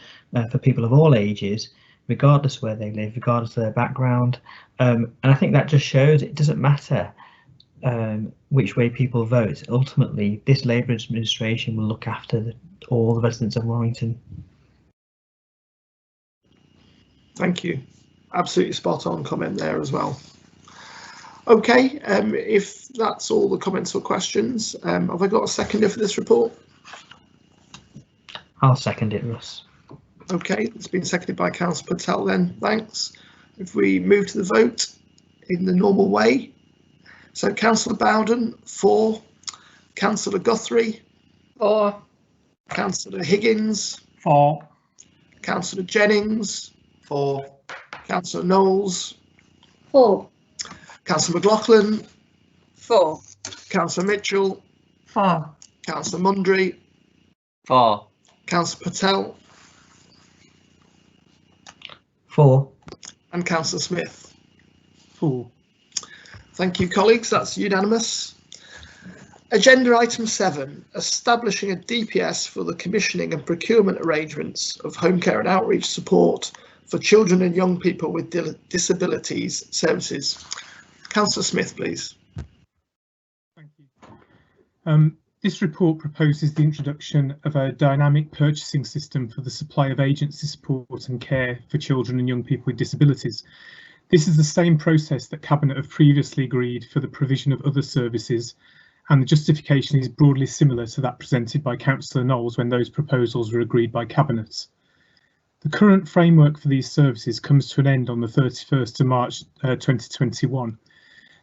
for people of all ages, regardless where they live, regardless of their background. And I think that just shows it doesn't matter which way people vote. Ultimately, this Labour administration will look after all the residents of Warrington. Thank you. Absolutely spot on comment there as well. Okay, if that's all the comments or questions, have I got a seconder for this report? I'll second it, Russ. Okay, it's been seconded by Councillor Patel then, thanks. If we move to the vote in the normal way. So Councillor Bowden, 4. Councillor Guthrie, 4. Councillor Higgins, 4. Councillor Jennings, 4. Councillor Knowles, 4. Councillor McLaughlin, 4. Councillor Mitchell, 4. Councillor Mundry, 4. Councillor Patel, 4. and Councillor Smith. 4. Thank you, colleagues. That's unanimous. Agenda item 7, establishing a DPS for the commissioning and procurement arrangements of home care and outreach support for children and young people with disabilities services. Councillor Smith, please. Thank you. This report proposes the introduction of a dynamic purchasing system for the supply of agency support and care for children and young people with disabilities. This is the same process that Cabinet have previously agreed for the provision of other services, and the justification is broadly similar to that presented by Councillor Knowles when those proposals were agreed by Cabinet. The current framework for these services comes to an end on the 31st of March 2021.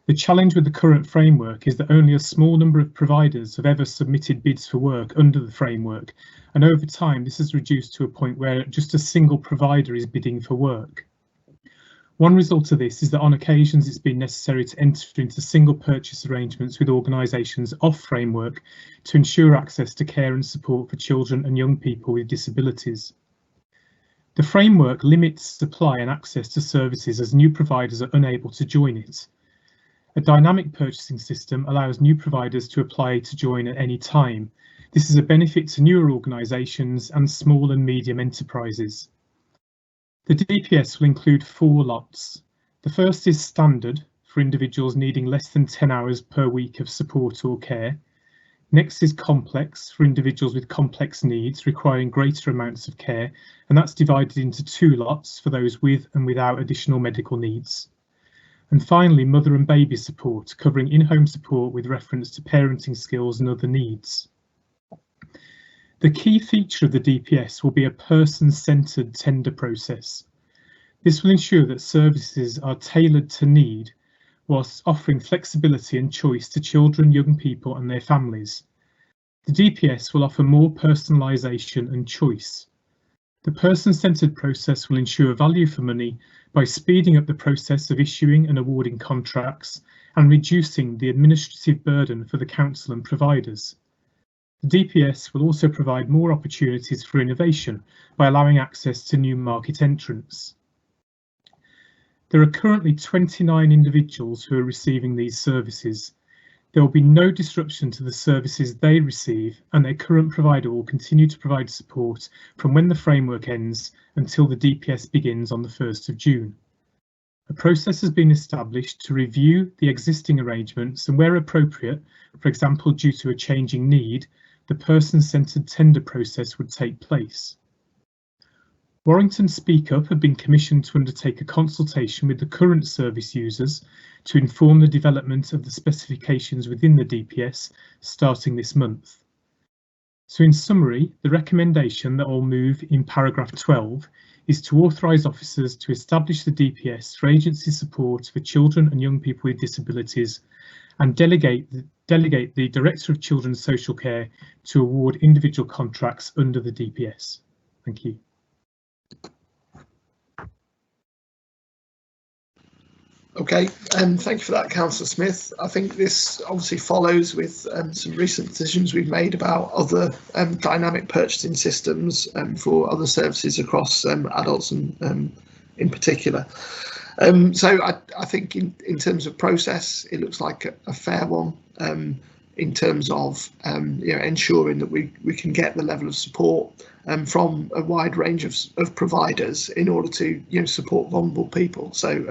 The challenge with the current framework is that only a small number of providers have ever submitted bids for work under the framework, and over time this has reduced to a point where just a single provider is bidding for work. One result of this is that on occasions it's been necessary to enter into single purchase arrangements with organisations off framework to ensure access to care and support for children and young people with disabilities. The framework limits supply and access to services as new providers are unable to join it. A dynamic purchasing system allows new providers to apply to join at any time. This is a benefit to newer organisations and small and medium enterprises. The DPS will include 4 lots. The first is standard for individuals needing less than 10 hours per week of support or care. Next is complex for individuals with complex needs requiring greater amounts of care, and that's divided into 2 lots for those with and without additional medical needs. And finally, mother and baby support, covering in-home support with reference to parenting skills and other needs. The key feature of the DPS will be a person-centred tender process. This will ensure that services are tailored to need, whilst offering flexibility and choice to children, young people and their families. The DPS will offer more personalisation and choice. The person-centred process will ensure value for money by speeding up the process of issuing and awarding contracts and reducing the administrative burden for the council and providers. The DPS will also provide more opportunities for innovation by allowing access to new market entrants. There are currently 29 individuals who are receiving these services. There will be no disruption to the services they receive, and their current provider will continue to provide support from when the framework ends until the DPS begins on the 1st of June. A process has been established to review the existing arrangements and, where appropriate, for example due to a changing need, the person-centred tender process would take place. Warrington Speak Up have been commissioned to undertake a consultation with the current service users to inform the development of the specifications within the DPS starting this month. So in summary, the recommendation that I'll move in paragraph 12 is to authorise officers to establish the DPS for agency support for children and young people with disabilities and delegate the Director of Children's Social Care to award individual contracts under the DPS. Thank you. Okay, thank you for that, Councillor Smith. I think this obviously follows with some recent decisions we've made about other dynamic purchasing systems for other services across adults and in particular. So I think in terms of process, it looks like a fair one in terms of ensuring that we can get the level of support from a wide range of providers in order to support vulnerable people. So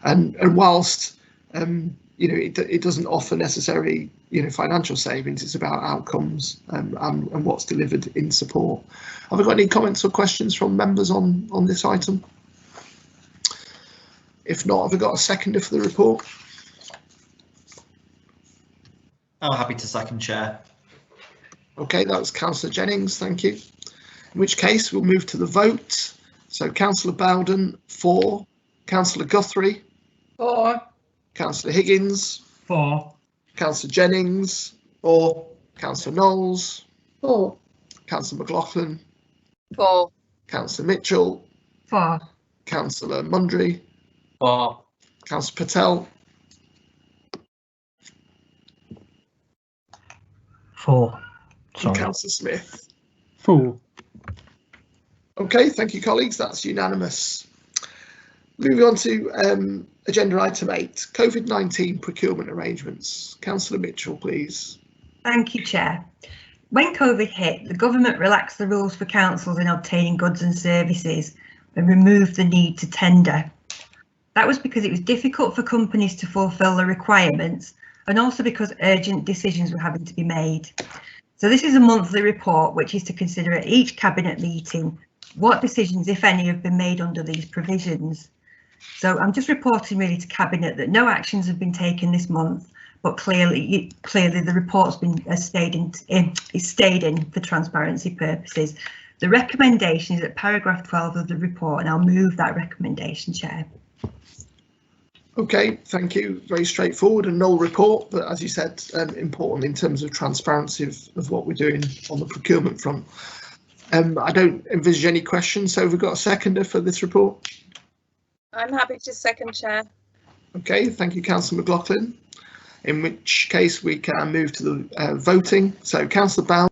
and whilst it doesn't offer necessarily financial savings, it's about outcomes and what's delivered in support. Have I got any comments or questions from members on this item? If not, have I got a seconder for the report? I'm happy to second, Chair. Okay, that was Councillor Jennings, thank you. In which case we'll move to the vote. So Councillor Bowden, 4. Councillor Guthrie, 4. Councillor Higgins, 4. Councillor Jennings, 4. Councillor Knowles, 4. Councillor McLaughlin, 4. Councillor Mitchell, 4. Councillor Mundry, 4. Councillor Patel, 4. and Sorry. Councillor Smith. 4. Okay, thank you, colleagues. That's unanimous. Moving on to agenda item 8, COVID-19 procurement arrangements. Councillor Mitchell, please. Thank you, Chair. When COVID hit, the government relaxed the rules for councils in obtaining goods and services and removed the need to tender. That was because it was difficult for companies to fulfil the requirements and also because urgent decisions were having to be made. So this is a monthly report which is to consider at each cabinet meeting what decisions, if any, have been made under these provisions. So I'm just reporting really to Cabinet that no actions have been taken this month, but clearly the report's been stayed in for transparency purposes. The recommendation is at paragraph 12 of the report, and I'll move that recommendation, Chair. Okay, thank you. Very straightforward and null report, but as you said, important in terms of transparency of what we're doing on the procurement front. I don't envisage any questions, so have we got a seconder for this report? I'm happy to second, Chair. Okay, thank you, Councillor McLaughlin. In which case we can move to the voting. So Councillor Bowden,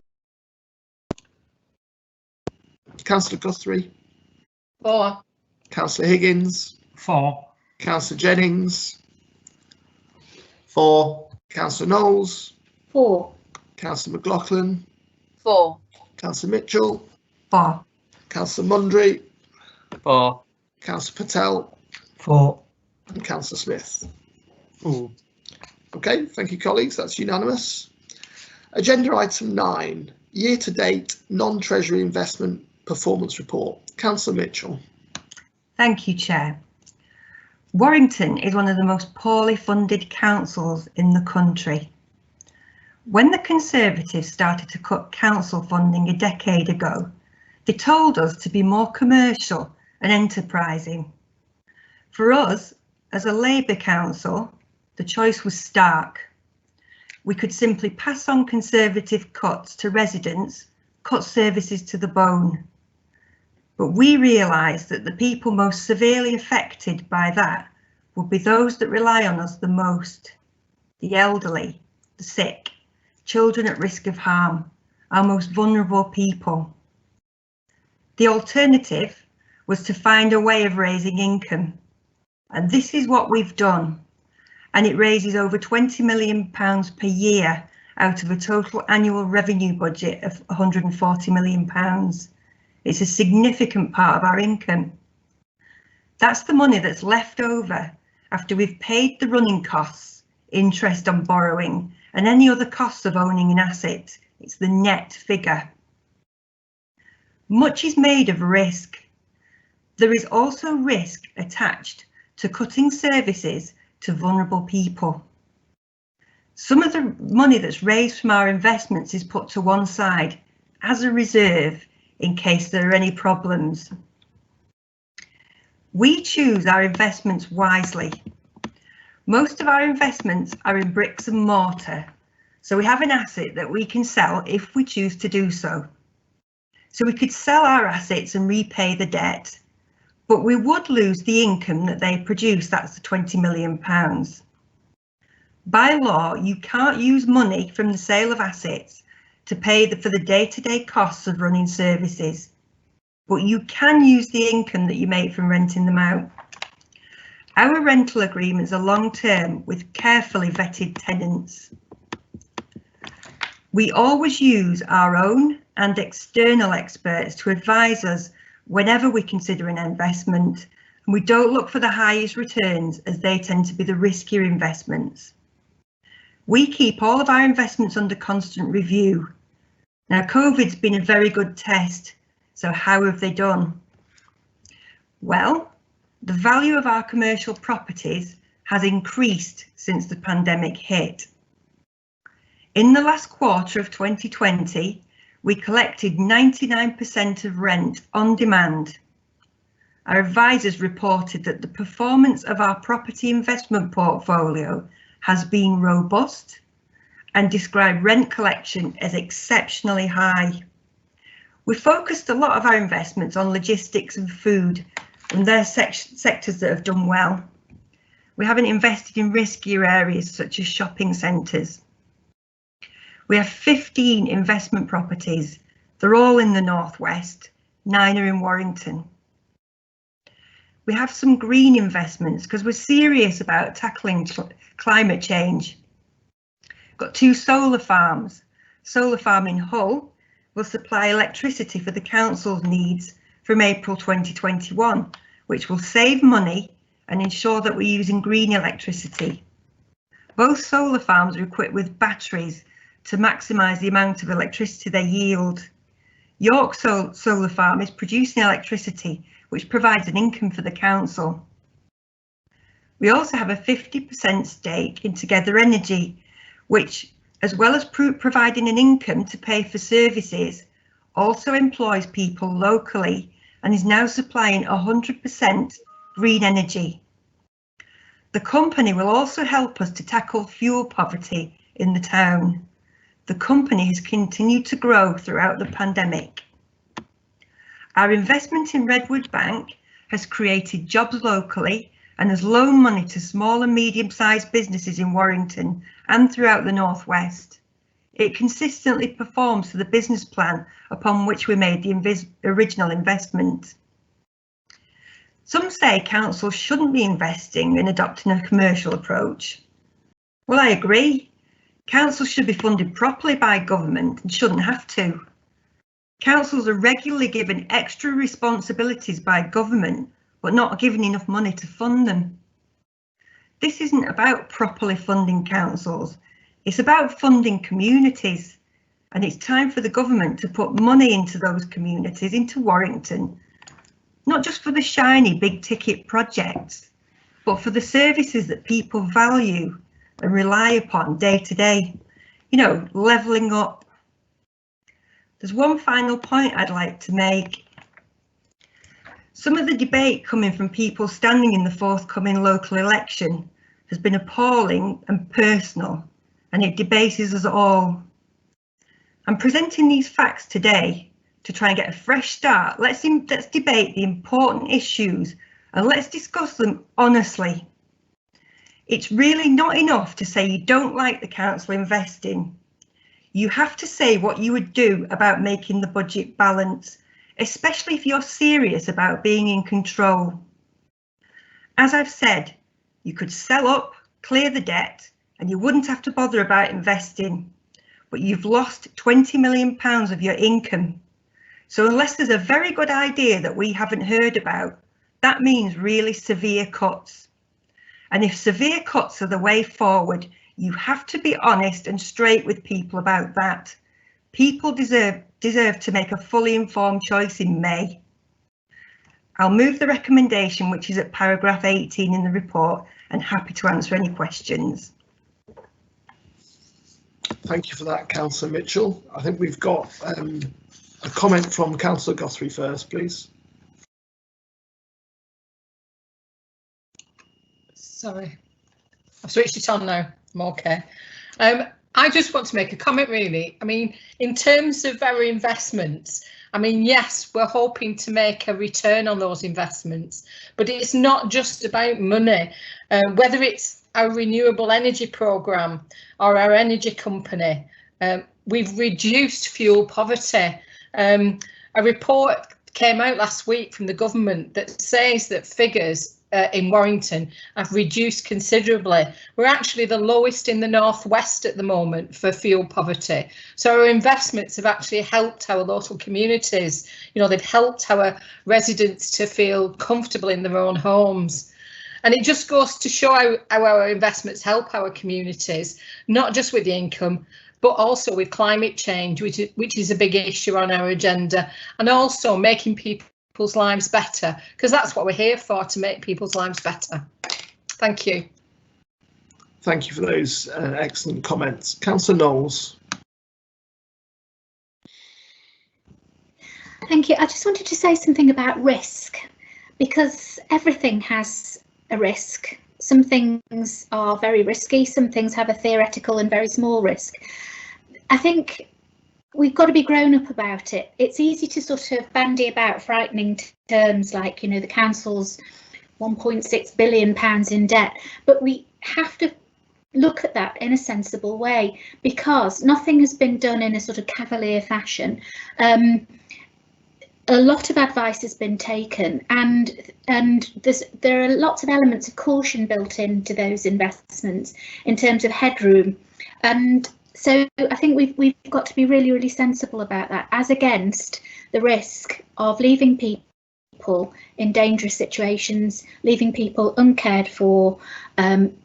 Councillor Guthrie, 4. Councillor Higgins, 4. Councillor Jennings, 4. Councillor Knowles, 4. Councillor McLaughlin, 4. Councillor Mitchell, 4. Councillor Mundry, 4. Councillor Patel, 4. and Councillor Smith. 4. Okay, thank you, colleagues. That's unanimous. Agenda item 9, year-to-date non-treasury investment performance report. Councillor Mitchell. Thank you, Chair. Warrington is one of the most poorly funded councils in the country. When the Conservatives started to cut council funding a decade ago, they told us to be more commercial and enterprising. For us, as a Labour council, the choice was stark. we could simply pass on conservative cuts to residents, cut services to the bone. But we realised that the people most severely affected by that would be those that rely on us the most: the elderly, the sick, children at risk of harm, our most vulnerable people. The alternative was to find a way of raising income, and this is what we've done, and it raises over £20 million per year out of a total annual revenue budget of £140 million. It's a significant part of our income. That's the money that's left over after we've paid the running costs, interest on borrowing, and any other costs of owning an asset. It's the net figure. Much is made of risk. There is also risk attached to cutting services to vulnerable people. Some of the money that's raised from our investments is put to one side as a reserve in case there are any problems. We choose our investments wisely. Most of our investments are in bricks and mortar, so we have an asset that we can sell if we choose to do so. So we could sell our assets and repay the debt, but we would lose the income that they produce. That's the £20 million. By law, you can't use money from the sale of assets to pay for the day-to-day costs of running services, but you can use the income that you make from renting them out. Our rental agreements are long-term with carefully vetted tenants. We always use our own and external experts to advise us whenever we consider an investment, and we don't look for the highest returns as they tend to be the riskier investments. We keep all of our investments under constant review. Now, COVID's been a very good test, so how have they done? Well, the value of our commercial properties has increased since the pandemic hit. In the last quarter of 2020, we collected 99% of rent on demand. Our advisors reported that the performance of our property investment portfolio has been robust and described rent collection as exceptionally high. We focused a lot of our investments on logistics and food, and they're sectors that have done well. We haven't invested in riskier areas such as shopping centres. We have 15 investment properties. They're all in the northwest, 9 are in Warrington. We have some green investments because we're serious about tackling climate change. Got 2 solar farms. Solar farm in Hull will supply electricity for the council's needs from April 2021, which will save money and ensure that we're using green electricity. Both solar farms are equipped with batteries to maximise the amount of electricity they yield. York Solar Farm is producing electricity, which provides an income for the council. We also have a 50% stake in Together Energy, which, as well as providing an income to pay for services, also employs people locally and is now supplying 100% green energy. The company will also help us to tackle fuel poverty in the town. The company has continued to grow throughout the pandemic. Our investment in Redwood Bank has created jobs locally and has loaned money to small and medium-sized businesses in Warrington and throughout the northwest. It consistently performs to the business plan upon which we made the original investment. Some say councils shouldn't be investing in adopting a commercial approach. Well, I agree. Councils should be funded properly by government and shouldn't have to. Councils are regularly given extra responsibilities by government, but not given enough money to fund them. This isn't about properly funding councils. It's about funding communities, and it's time for the government to put money into those communities, into Warrington, not just for the shiny big ticket projects, but for the services that people value and rely upon day to day, you know, levelling up. There's one final point I'd like to make. Some of the debate coming from people standing in the forthcoming local election has been appalling and personal, and it debases us all. I'm presenting these facts today to try and get a fresh start. Let's debate the important issues and let's discuss them honestly. It's really not enough to say you don't like the council investing. You have to say what you would do about making the budget balance, especially if you're serious about being in control. As I've said, you could sell up, clear the debt, and you wouldn't have to bother about investing. But you've lost £20 million of your income. So unless there's a very good idea that we haven't heard about, that means really severe cuts. And if severe cuts are the way forward, you have to be honest and straight with people about that. People deserve to make a fully informed choice in May. I'll move the recommendation, which is at paragraph 18 in the report, and happy to answer any questions. Thank you for that, Councillor Mitchell. I think we've got a comment from Councillor Guthrie first, please. Sorry, I've switched it on now. I'm okay. I just want to make a comment, really. I mean, in terms of our investments, I mean, yes, we're hoping to make a return on those investments, but it's not just about money. Whether it's our renewable energy programme or our energy company, we've reduced fuel poverty. A report came out last week from the government that says that figures in Warrington have reduced considerably. We're actually the lowest in the northwest at the moment for fuel poverty. So our investments have actually helped our local communities. You know, they've helped our residents to feel comfortable in their own homes. And it just goes to show how our investments help our communities, not just with the income, but also with climate change, which is a big issue on our agenda, and also making people's lives better, because that's what we're here for, to make people's lives better. Thank you. Thank you for those excellent comments. Councillor Knowles. Thank you. I just wanted to say something about risk, because everything has a risk. Some things are very risky, some things have a theoretical and very small risk. I think we've got to be grown up about it. It's easy to sort of bandy about frightening terms like, you know, the council's £1.6 billion in debt, but we have to look at that in a sensible way, because nothing has been done in a sort of cavalier fashion. A lot of advice has been taken, and there are lots of elements of caution built into those investments in terms of headroom, and so I think we've got to be really, really sensible about that, as against the risk of leaving people in dangerous situations, leaving people uncared for,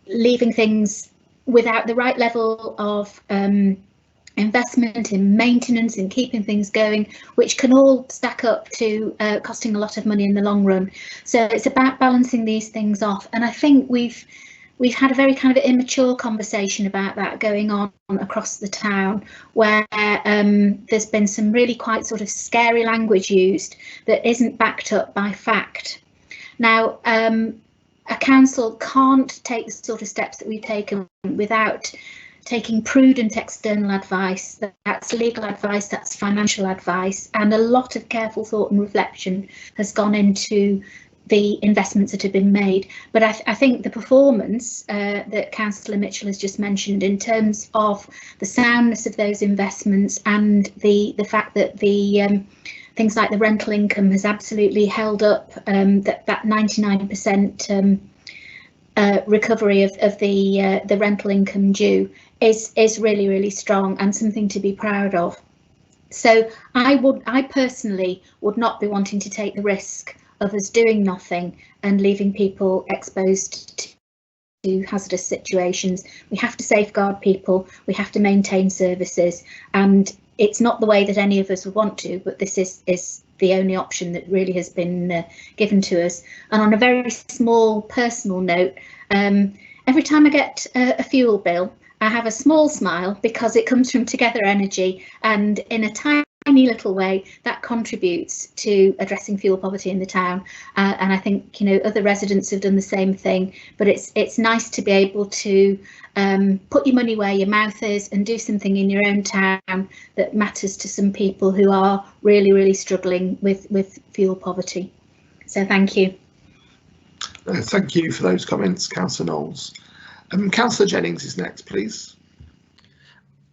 leaving things without the right level of investment in maintenance and keeping things going, which can all stack up to costing a lot of money in the long run. So it's about balancing these things off, and I think we've had a very kind of immature conversation about that going on across the town, where there's been some really quite sort of scary language used that isn't backed up by fact. Now, a council can't take the sort of steps that we've taken without taking prudent external advice. That's legal advice, that's financial advice, and a lot of careful thought and reflection has gone into the investments that have been made. But I think the performance that Councillor Mitchell has just mentioned, in terms of the soundness of those investments and the fact that the things like the rental income has absolutely held up, that 99% recovery of the rental income due is really, really strong and something to be proud of. So I personally would not be wanting to take the risk of us doing nothing and leaving people exposed to hazardous situations. We have to safeguard people, we have to maintain services, and it's not the way that any of us would want to, but this is the only option that really has been given to us. And on a very small personal note, every time I get a fuel bill, I have a small smile, because it comes from Together Energy, and in a time tiny little way, that contributes to addressing fuel poverty in the town. And I think, you know, other residents have done the same thing, but it's nice to be able to put your money where your mouth is and do something in your own town that matters to some people who are really struggling with fuel poverty. So thank you. Thank you for those comments, Councillor Knowles. Councillor Jennings is next, please.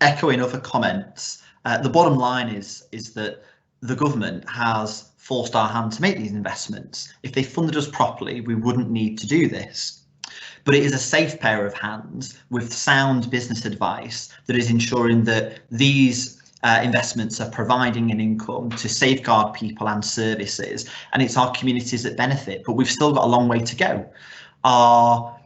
Echoing other comments, the bottom line is that the government has forced our hand to make these investments. If they funded us properly, we wouldn't need to do this. But it is a safe pair of hands with sound business advice that is ensuring that these investments are providing an income to safeguard people and services, and it's our communities that benefit. But we've still got a long way to go. Our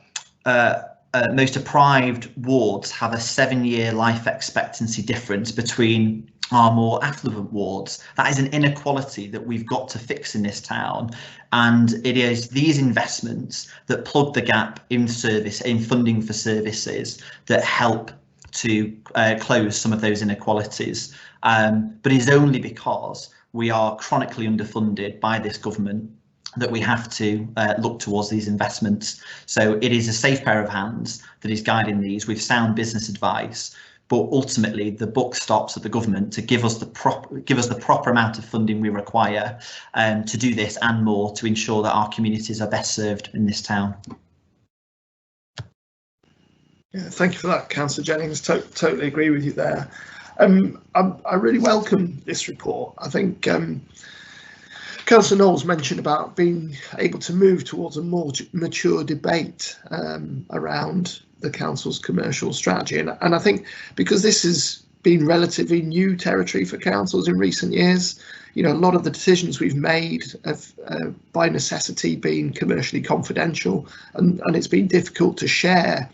most deprived wards have a 7-year life expectancy difference between our more affluent wards. That is an inequality that we've got to fix in this town, and it is these investments that plug the gap in funding for services that help to close some of those inequalities. But it is only because we are chronically underfunded by this government that we have to look towards these investments. So it is a safe pair of hands that is guiding these with sound business advice, but ultimately the buck stops at the government to give us the proper amount of funding we require to do this and more, to ensure that our communities are best served in this town. Yeah, thank you for that, Councillor Jennings. Totally agree with you there. I really welcome this report. I think Councillor Knowles mentioned about being able to move towards a more mature debate around the council's commercial strategy, and I think because this has been relatively new territory for councils in recent years, you know, a lot of the decisions we've made have by necessity been commercially confidential, and it's been difficult to share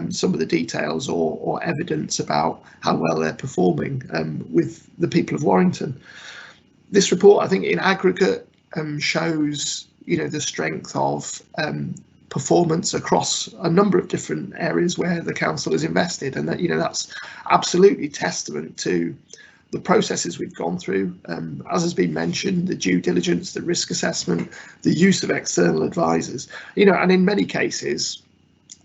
some of the details or evidence about how well they're performing with the people of Warrington. This report, I think, in aggregate shows, you know, the strength of performance across a number of different areas where the council has invested, and that, you know, that's absolutely testament to the processes we've gone through, as has been mentioned, the due diligence, the risk assessment, the use of external advisors, you know, and in many cases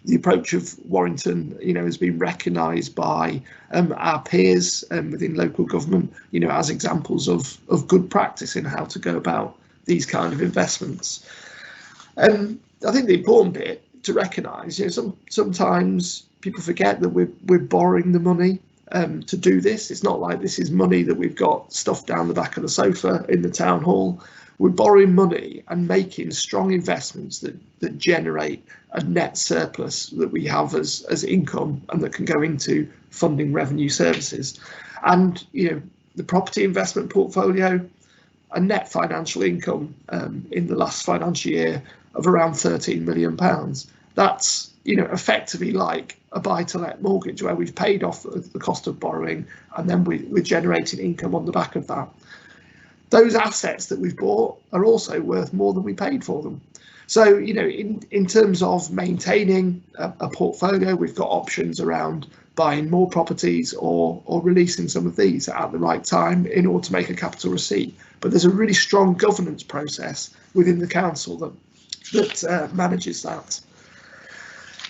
the approach of Warrington, you know, has been recognised by our peers within local government, you know, as examples of good practice in how to go about these kind of investments. I think the important bit to recognise, you know, sometimes people forget that we're borrowing the money to do this. It's not like this is money that we've got stuffed down the back of the sofa in the town hall. We're borrowing money and making strong investments that generate a net surplus that we have as income and that can go into funding revenue services. And, you know, the property investment portfolio, a net financial income in the last financial year of around £13 million. That's, you know, effectively like a buy-to-let mortgage where we've paid off the cost of borrowing and then we're generating income on the back of that. Those assets that we've bought are also worth more than we paid for them. So, you know, in terms of maintaining a portfolio, we've got options around buying more properties or releasing some of these at the right time in order to make a capital receipt. But there's a really strong governance process within the council that manages that.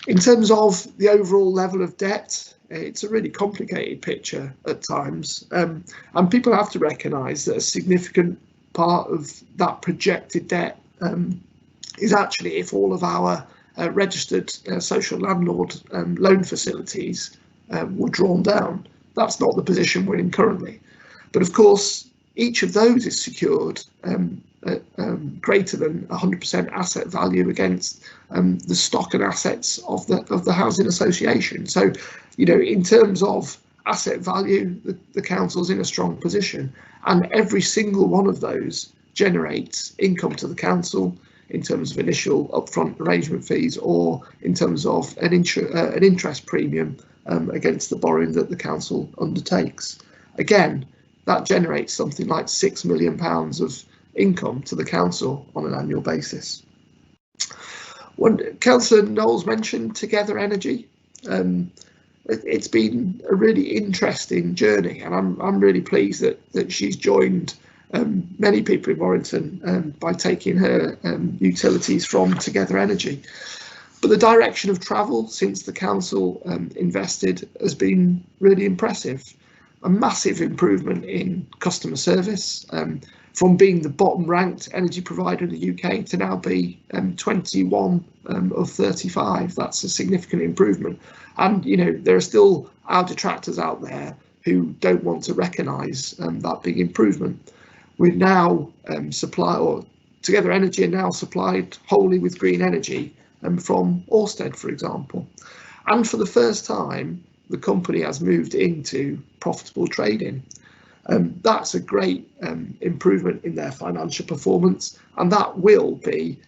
In terms of the overall level of debt, it's a really complicated picture at times, and people have to recognise that a significant part of that projected debt is actually if all of our registered social landlord loan facilities were drawn down. That's not the position we're in currently. But of course, each of those is secured greater than 100% asset value against the stock and assets of the housing association. So, you know, in terms of asset value, the council's in a strong position, and every single one of those generates income to the council in terms of initial upfront arrangement fees or in terms of an interest premium against the borrowing that the council undertakes. Again, that generates something like £6 million of income to the council on an annual basis. When Councillor Knowles mentioned Together Energy, it's been a really interesting journey, and I'm really pleased that she's joined many people in Warrington by taking her utilities from Together Energy. But the direction of travel since the council invested has been really impressive. A massive improvement in customer service, from being the bottom ranked energy provider in the UK to now be 21 of 35. That's a significant improvement. And, you know, there are still our detractors out there who don't want to recognise that big improvement. We're now Together Energy are now supplied wholly with green energy from Ørsted, for example. And for the first time, the company has moved into profitable trading. That's a great improvement in their financial performance, and that will be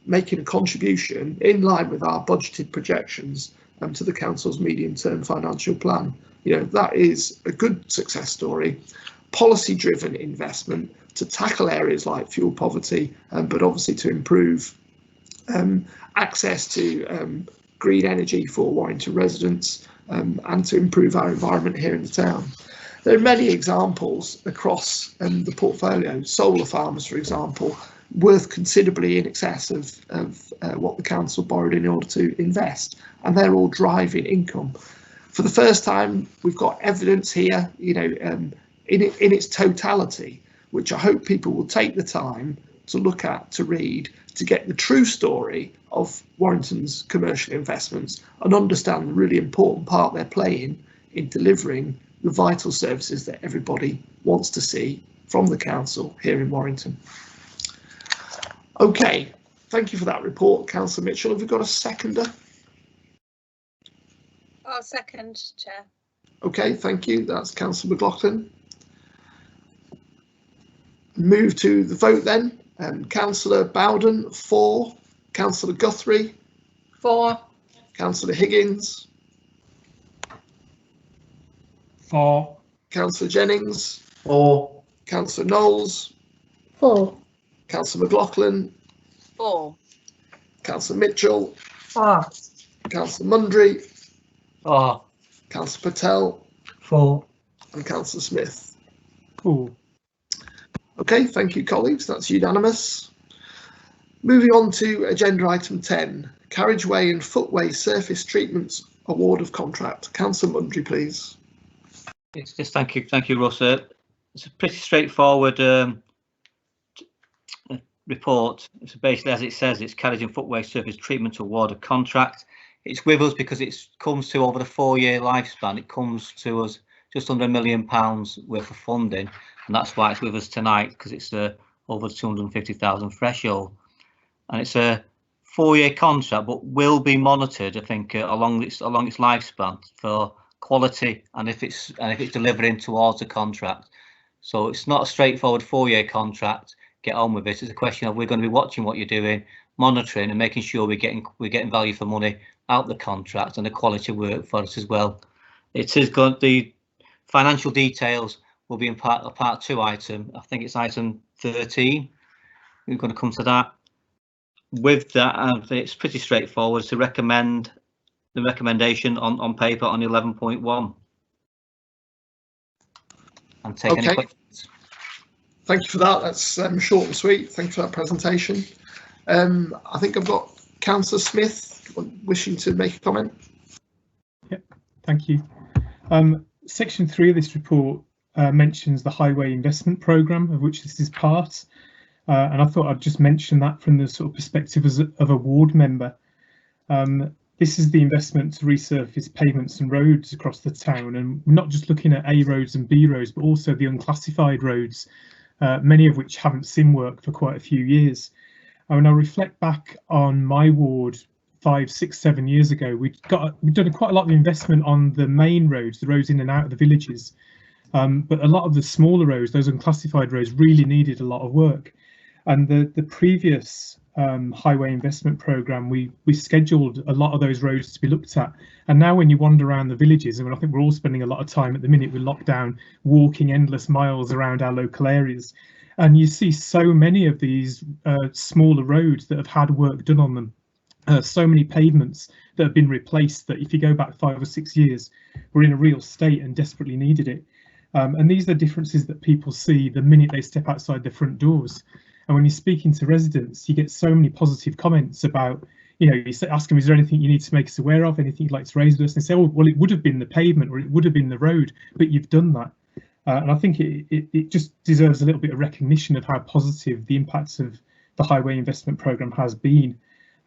making a contribution in line with our budgeted projections to the council's medium-term financial plan. You know, that is a good success story. Policy-driven investment to tackle areas like fuel poverty, but obviously to improve access to green energy for Warrington residents, and to improve our environment here in the town. There are many examples across the portfolio. Solar farms, for example, worth considerably in excess of what the council borrowed in order to invest, and they're all driving income. For the first time, we've got evidence here, you know, in its totality, which I hope people will take the time to look at, to read, to get the true story of Warrington's commercial investments and understand the really important part they're playing in delivering the vital services that everybody wants to see from the council here in Warrington. Okay, thank you for that report, Councillor Mitchell. Have we got a seconder? I'll second, Chair. Okay, thank you. That's Councillor McLaughlin. Move to the vote then. Councillor Bowden, 4. Councillor Guthrie. 4. Councillor Higgins. 4. Councillor Jennings. 4. Councillor Knowles. 4. Councillor McLaughlin. 4. Councillor Mitchell. 4. Councillor Mundry. 4. Councillor Patel. 4. And Councillor Smith. 4. Okay, thank you, colleagues. That's unanimous. Moving on to agenda item 10, carriageway and footway surface treatments award of contract. Councillor Mundry, please. It's just thank you, Russ. It's a pretty straightforward report. It's basically, as it says, it's carriage and footway surface treatment award of contract. It's with us because it comes to over the 4-year lifespan. It comes to us just under £1 million worth of funding, and that's why it's with us tonight, because it's over the 250,000 threshold, and it's a 4-year contract, but will be monitored, I think, along its lifespan for quality and if it's delivering towards the contract. So it's not a straightforward 4-year contract. Get on with it. It's a question of we're going to be watching what you're doing, monitoring, and making sure we're getting value for money out the contract and the quality work for us as well. It is going the financial details will be in part 2 item. I think it's item 13. We're going to come to that. With that, it's pretty straightforward to recommend the recommendation on paper on 11.1. And take any questions. Thank you for that. That's short and sweet. Thank you for that presentation. I think I've got Councillor Smith wishing to make a comment. Yep, thank you. Section 3 of this report mentions the Highway Investment Programme, of which this is part. And I thought I'd just mention that from the sort of perspective of a ward member. This is the investment to resurface pavements and roads across the town, and we're not just looking at A roads and B roads, but also the unclassified roads, many of which haven't seen work for quite a few years. And when I reflect back on my ward 5, 6, 7 years ago, we've done quite a lot of investment on the main roads, the roads in and out of the villages. But a lot of the smaller roads, those unclassified roads, really needed a lot of work. And the previous highway investment programme, we scheduled a lot of those roads to be looked at. And now when you wander around the villages, and I think we're all spending a lot of time at the minute with lockdown, walking endless miles around our local areas, and you see so many of these smaller roads that have had work done on them. So many pavements that have been replaced that if you go back 5 or 6 years, were in a real state and desperately needed it. And these are differences that people see the minute they step outside the front doors. And when you're speaking to residents, you get so many positive comments about, you know, you ask them, is there anything you need to make us aware of, anything you'd like to raise with us? And they say, oh, well, it would have been the pavement or it would have been the road, but you've done that. And I think it just deserves a little bit of recognition of how positive the impacts of the highway investment programme has been.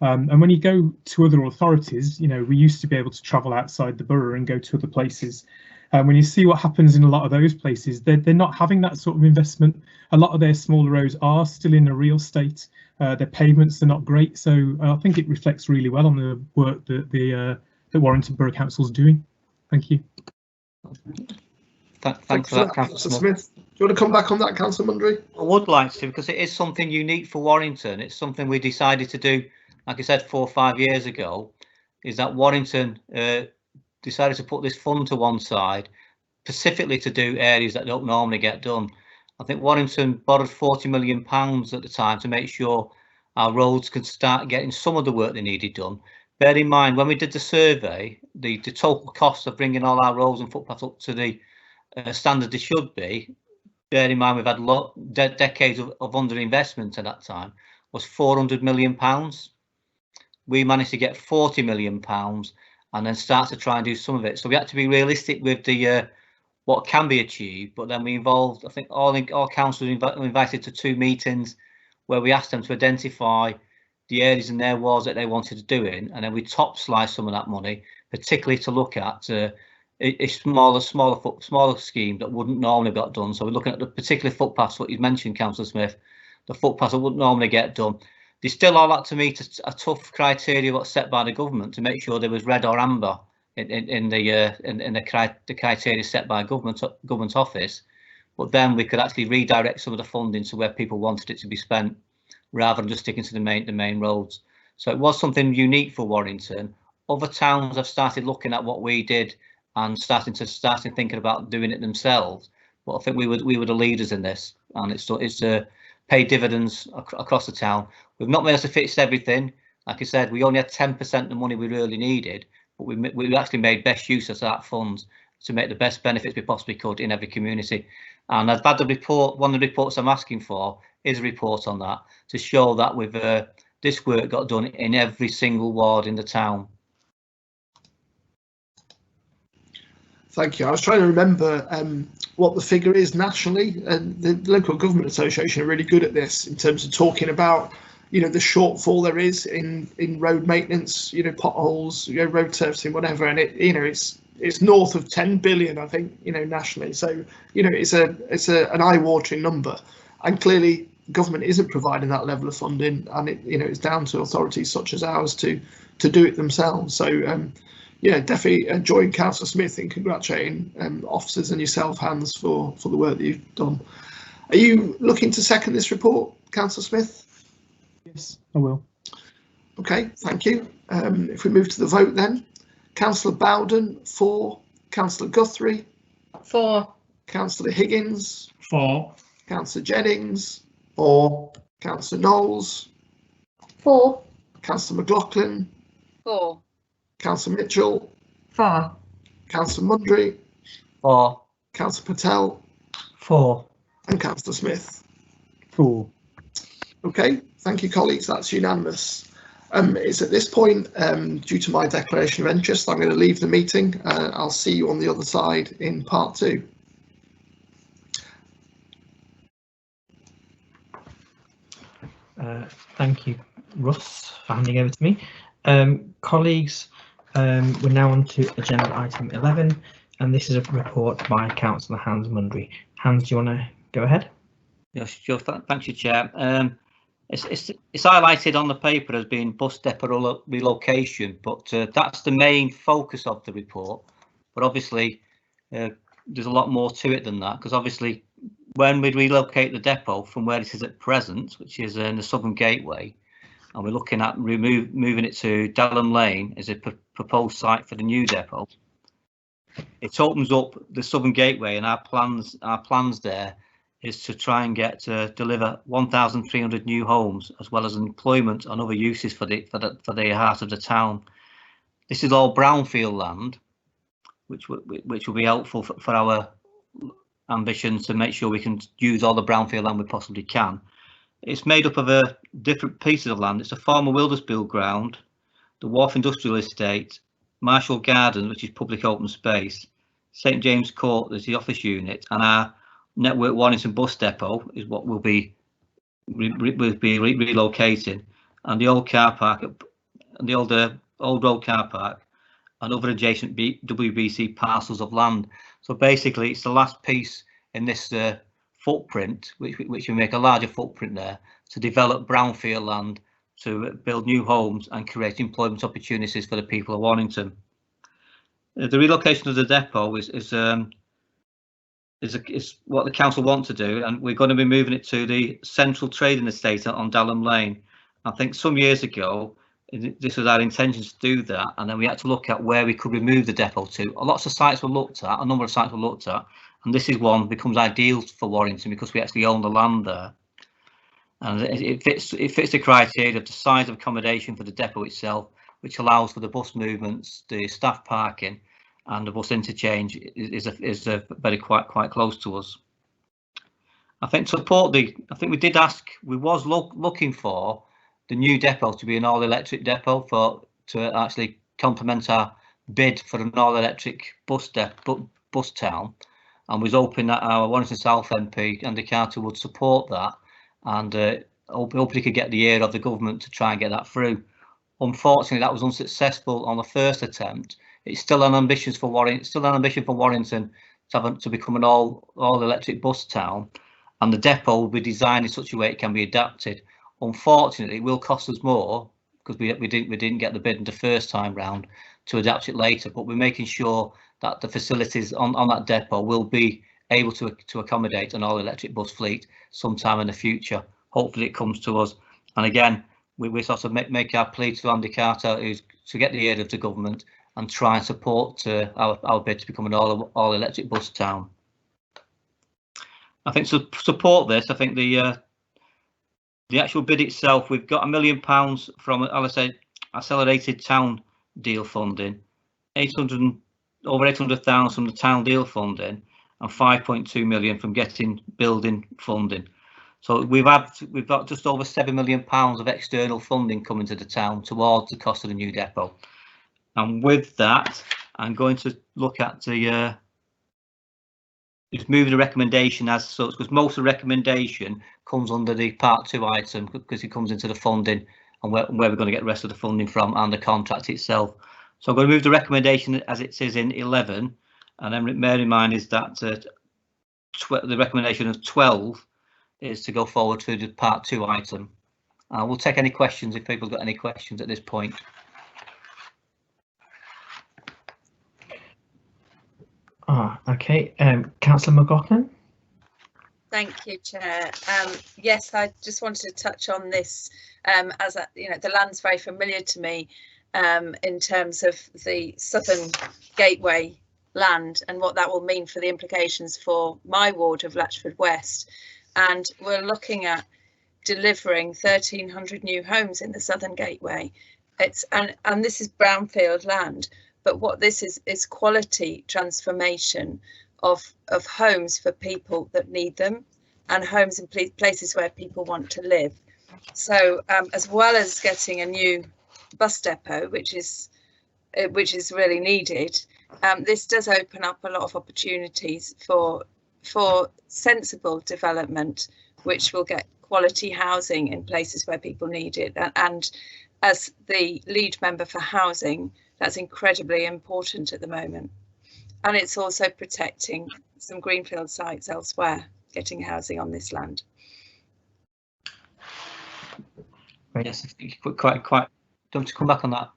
And when you go to other authorities, you know, we used to be able to travel outside the borough and go to other places. When you see what happens in a lot of those places, they're not having that sort of investment. A lot of their smaller roads are still in a real state. Their pavements are not great. So I think it reflects really well on the work that Warrington Borough Council is doing. Thank you. Thanks for that, Councillor Smith. Do you want to come back on that, Councillor Mundry? I would like to, because it is something unique for Warrington. It's something we decided to do, like I said, 4 or 5 years ago, is that Warrington decided to put this fund to one side, specifically to do areas that don't normally get done. I think Warrington borrowed £40 million at the time to make sure our roads could start getting some of the work they needed done. Bear in mind, when we did the survey, the total cost of bringing all our roads and footpaths up to the standard they should be, bear in mind we've had decades of underinvestment at that time, was £400 million. We managed to get £40 million and then start to try and do some of it. So we had to be realistic with the what can be achieved, but then we involved, I think all councillors were invited to 2 meetings where we asked them to identify the areas in their wards that they wanted to do in, and then we top slice some of that money, particularly to look at a smaller scheme that wouldn't normally get done. So we're looking at the particular footpaths, what you mentioned, Councillor Smith, the footpaths that wouldn't normally get done. They still all had to meet a tough criteria what's set by the government to make sure there was red or amber in the criteria set by government office. But then we could actually redirect some of the funding to where people wanted it to be spent, rather than just sticking to the main roads. So it was something unique for Warrington. Other towns have started looking at what we did and starting thinking about doing it themselves. But I think we were the leaders in this, and it's paid dividends across the town. We've not been able to fix everything. Like I said, we only had 10% of the money we really needed, but we actually made best use of that fund to make the best benefits we possibly could in every community. And I've had the report. One of the reports I'm asking for is a report on that, to show that with this work got done in every single ward in the town. Thank you. I was trying to remember what the figure is nationally, and the Local Government Association are really good at this in terms of talking about, you know, the shortfall there is in road maintenance, you know, potholes, you know, road surfacing, whatever, and it's north of 10 billion, I think, you know, nationally. So, you know, it's an eye-watering number, and clearly government isn't providing that level of funding, and it's down to authorities such as ours to do it themselves. So yeah, definitely join Councillor Smith in congratulating officers and yourself, Hans, for the work that you've done. Are you looking to second this report, Councillor Smith? Yes, I will. Okay, thank you. If we move to the vote then, Councillor Bowden, 4. Councillor Guthrie, 4. Councillor Higgins, 4. Councillor Jennings, 4. Councillor Knowles, 4. Councillor McLaughlin, 4. Councillor Mitchell, 4. Councillor Mundry, 4. Councillor Patel, 4. and Councillor Smith. 4. Okay, thank you, colleagues. That's unanimous. It's at this point, due to my declaration of interest, I'm going to leave the meeting. I'll see you on the other side in part 2. Thank you, Russ, for handing over to me. Colleagues, we're now on to agenda item 11, and this is a report by Councillor Hans Mundry. Hans, do you want to go ahead? Yes, sure. Thanks, Chair. It's highlighted on the paper as being bus depot relocation, but that's the main focus of the report. But obviously, there's a lot more to it than that, because obviously, when we relocate the depot from where it is at present, which is in the Southern Gateway, and we're looking at moving it to Dalham Lane as a proposed site for the new depot, it opens up the Southern Gateway, and our plans there is to try and deliver 1,300 new homes, as well as employment and other uses for the heart of the town. This is all brownfield land, which will be helpful for our ambitions to make sure we can use all the brownfield land we possibly can. It's made up of different pieces of land. It's a former Wilderspool ground, the Wharf Industrial Estate, Marshall Gardens, which is public open space, St James Court, there's the office unit, and our Network Warrington bus depot is what will be relocating, and the old car park, and the old road car park, and other adjacent WBC parcels of land. So basically, it's the last piece in this footprint, which we make a larger footprint there, to develop brownfield land, to build new homes and create employment opportunities for the people of Warrington. The relocation of the depot is what the council want to do, and we're going to be moving it to the central trading estate on Dalham Lane. I think some years ago, this was our intention to do that, and then we had to look at where we could remove the depot to. Lots of sites were looked at, a number of sites were looked at, and this is one becomes ideal for Warrington because we actually own the land there, and it fits the criteria of the size of accommodation for the depot itself, which allows for the bus movements, the staff parking, and the bus interchange is very quite close to us. I think we did ask. We was looking for the new depot to be an all-electric depot to actually complement our bid for an all-electric bus town, and was hoping that our Warrington South MP Andy Carter would support that, and hoping he could get the ear of the government to try and get that through. Unfortunately, that was unsuccessful on the first attempt. It's still an ambition for Warrington to become an all-electric bus town, and the depot will be designed in such a way it can be adapted. Unfortunately, it will cost us more because we didn't get the bid in the first time round to adapt it later. But we're making sure that the facilities on that depot will be able to accommodate an all-electric bus fleet sometime in the future. Hopefully, it comes to us. And again, we sort of make our plea to Andy Carter, who's to get the ear of the government and try and support our bid to become an all-electric bus town. I think to support this, I think the actual bid itself, we've got £1 million from, as I said, accelerated town deal funding, over 800,000 from the town deal funding, and 5.2 million from getting building funding. So we've got just over £7 million of external funding coming to the town towards the cost of the new depot. And with that, I'm going to look at just moving the recommendation as such, because most of the recommendation comes under the Part 2 item, because it comes into the funding and where we're going to get the rest of the funding from and the contract itself. So I'm going to move the recommendation as it says in 11, and then bear in mind is that the recommendation of 12 is to go forward to the Part 2 item. We'll take any questions if people have got any questions at this point. Okay. Councillor McLaughlin. Thank you, Chair. Yes, I just wanted to touch on this as the land's very familiar to me in terms of the Southern Gateway land and what that will mean for the implications for my ward of Latchford West. And we're looking at delivering 1,300 new homes in the Southern Gateway. And this is brownfield land. But what this is quality transformation of homes for people that need them, and homes in places where people want to live. So as well as getting a new bus depot, which is really needed, this does open up a lot of opportunities for sensible development, which will get quality housing in places where people need it. And as the lead member for housing, that's incredibly important at the moment. And it's also protecting some greenfield sites elsewhere, getting housing on this land. Yes, quite. Do you want to come back on that,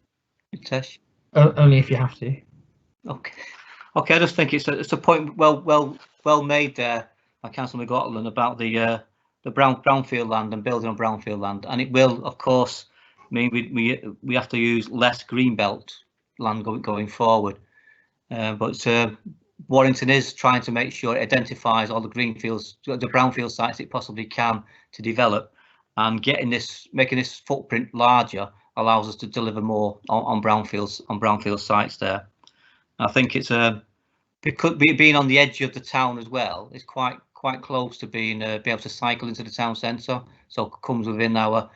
Tesh? Only if you have to. Okay. I just think it's a point well made there by Councillor McLaughlin about the brownfield land and building on brownfield land, and it will, of course, mean we have to use less greenbelt land going forward. But Warrington is trying to make sure it identifies all the greenfields, the brownfield sites it possibly can to develop, and making this footprint larger allows us to deliver more on brownfield sites there. I think it's being on the edge of the town as well. It's quite close to be able to cycle into the town centre, so it comes within our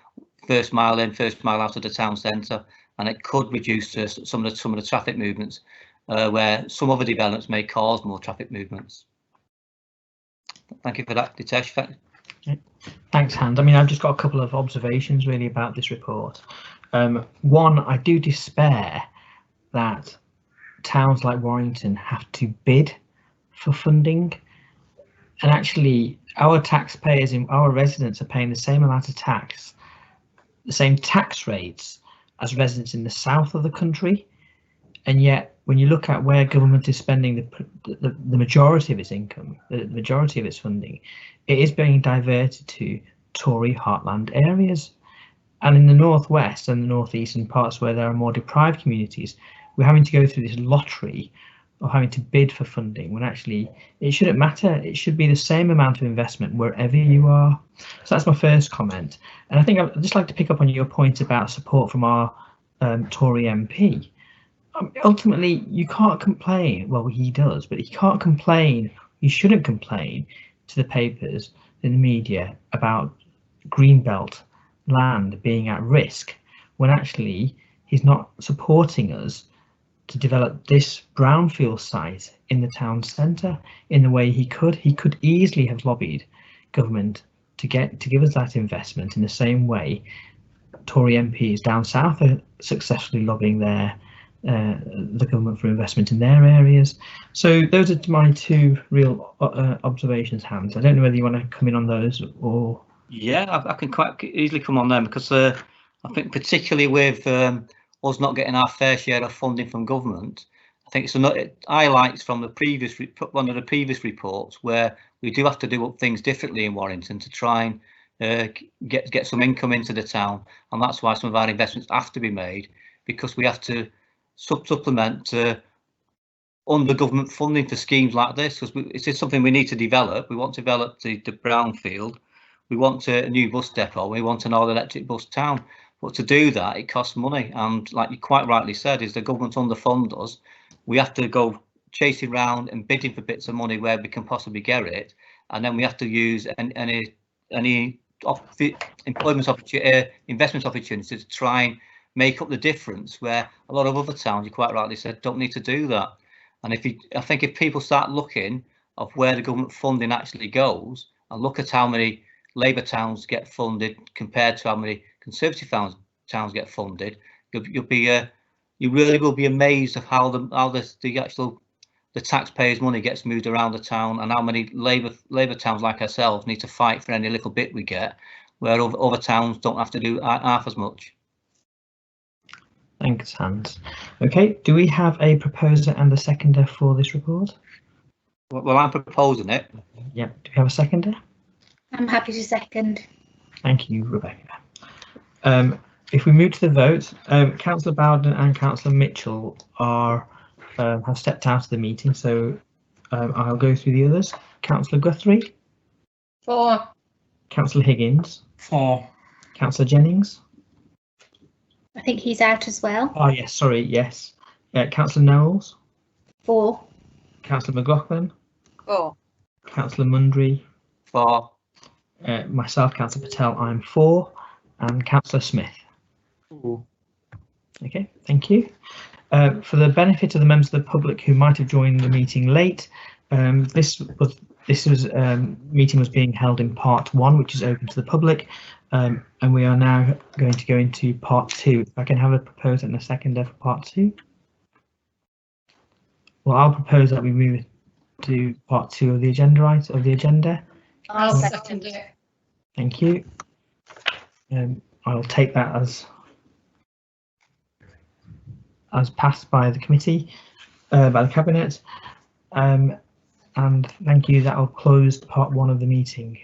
first mile in, first mile out of the town centre, and it could reduce some of the traffic movements where some other developments may cause more traffic movements. Thank you for that, Ditesh. Thanks, Hans. I mean, I've just got a couple of observations really about this report. One, I do despair that towns like Warrington have to bid for funding, and actually our taxpayers and our residents are paying the same amount of tax, the same tax rates as residents in the south of the country, and yet when you look at where government is spending the majority of its income, the majority of its funding, it is being diverted to Tory heartland areas. And in the northwest and the northeast and parts where there are more deprived communities, we're having to go through this lottery of having to bid for funding, when actually it shouldn't matter. It should be the same amount of investment wherever you are. So that's my first comment. And I think I'd just like to pick up on your point about support from our Tory MP. Ultimately, you can't complain. Well, he does, but he can't complain. He shouldn't complain to the papers and the media about Greenbelt land being at risk, when actually he's not supporting us to develop this brownfield site in the town centre in the way he could. He could easily have lobbied government to give us that investment in the same way Tory MPs down south are successfully lobbying the government for investment in their areas. So those are my two real observations, Hans. I don't know whether you want to come in on those or. Yeah, I can quite easily come on them, because I think particularly with us not getting our fair share of funding from government, I think it's highlights from one of the previous reports where we do have to do things differently in Warrington to try and get some income into the town, and that's why some of our investments have to be made, because we have to supplement under government funding for schemes like this, because it's just something we need to develop. We want to develop the brownfield. We want a new bus depot. We want an all-electric bus town. But to do that, it costs money. And like you quite rightly said, is the government underfund us. We have to go chasing around and bidding for bits of money where we can possibly get it. And then we have to use any investment opportunities to try and make up the difference, where a lot of other towns, you quite rightly said, don't need to do that. And I think if people start looking of where the government funding actually goes, and look at how many Labour towns get funded compared to how many Conservative towns get funded, you really will be amazed of how the taxpayers' money gets moved around the town, and how many Labour towns like ourselves need to fight for any little bit we get, where other towns don't have to do half as much. Thanks, Hans. Okay, do we have a proposer and a seconder for this report? Well, I'm proposing it. Yeah, do we have a seconder? I'm happy to second. Thank you, Rebecca. If we move to the vote, Councillor Bowden and Councillor Mitchell have stepped out of the meeting, so I'll go through the others. Councillor Guthrie? 4. Councillor Higgins? 4. Councillor Jennings? I think he's out as well. Oh yes, sorry, yes. Councillor Knowles? 4. Councillor McLaughlin? 4. Councillor Mundry? 4. Myself, Councillor Patel, I'm 4. And Councillor Smith? 4. Okay, thank you. For the benefit of the members of the public who might have joined the meeting late, this meeting was being held in part 1, which is open to the public, and we are now going to go into part 2. If I can have a proposer and a seconder for part 2. Well, I'll propose that we move to part 2 of the agenda. I'll second it. Thank you. I'll take that as passed by the committee, by the cabinet, and thank you. That will close part 1 of the meeting.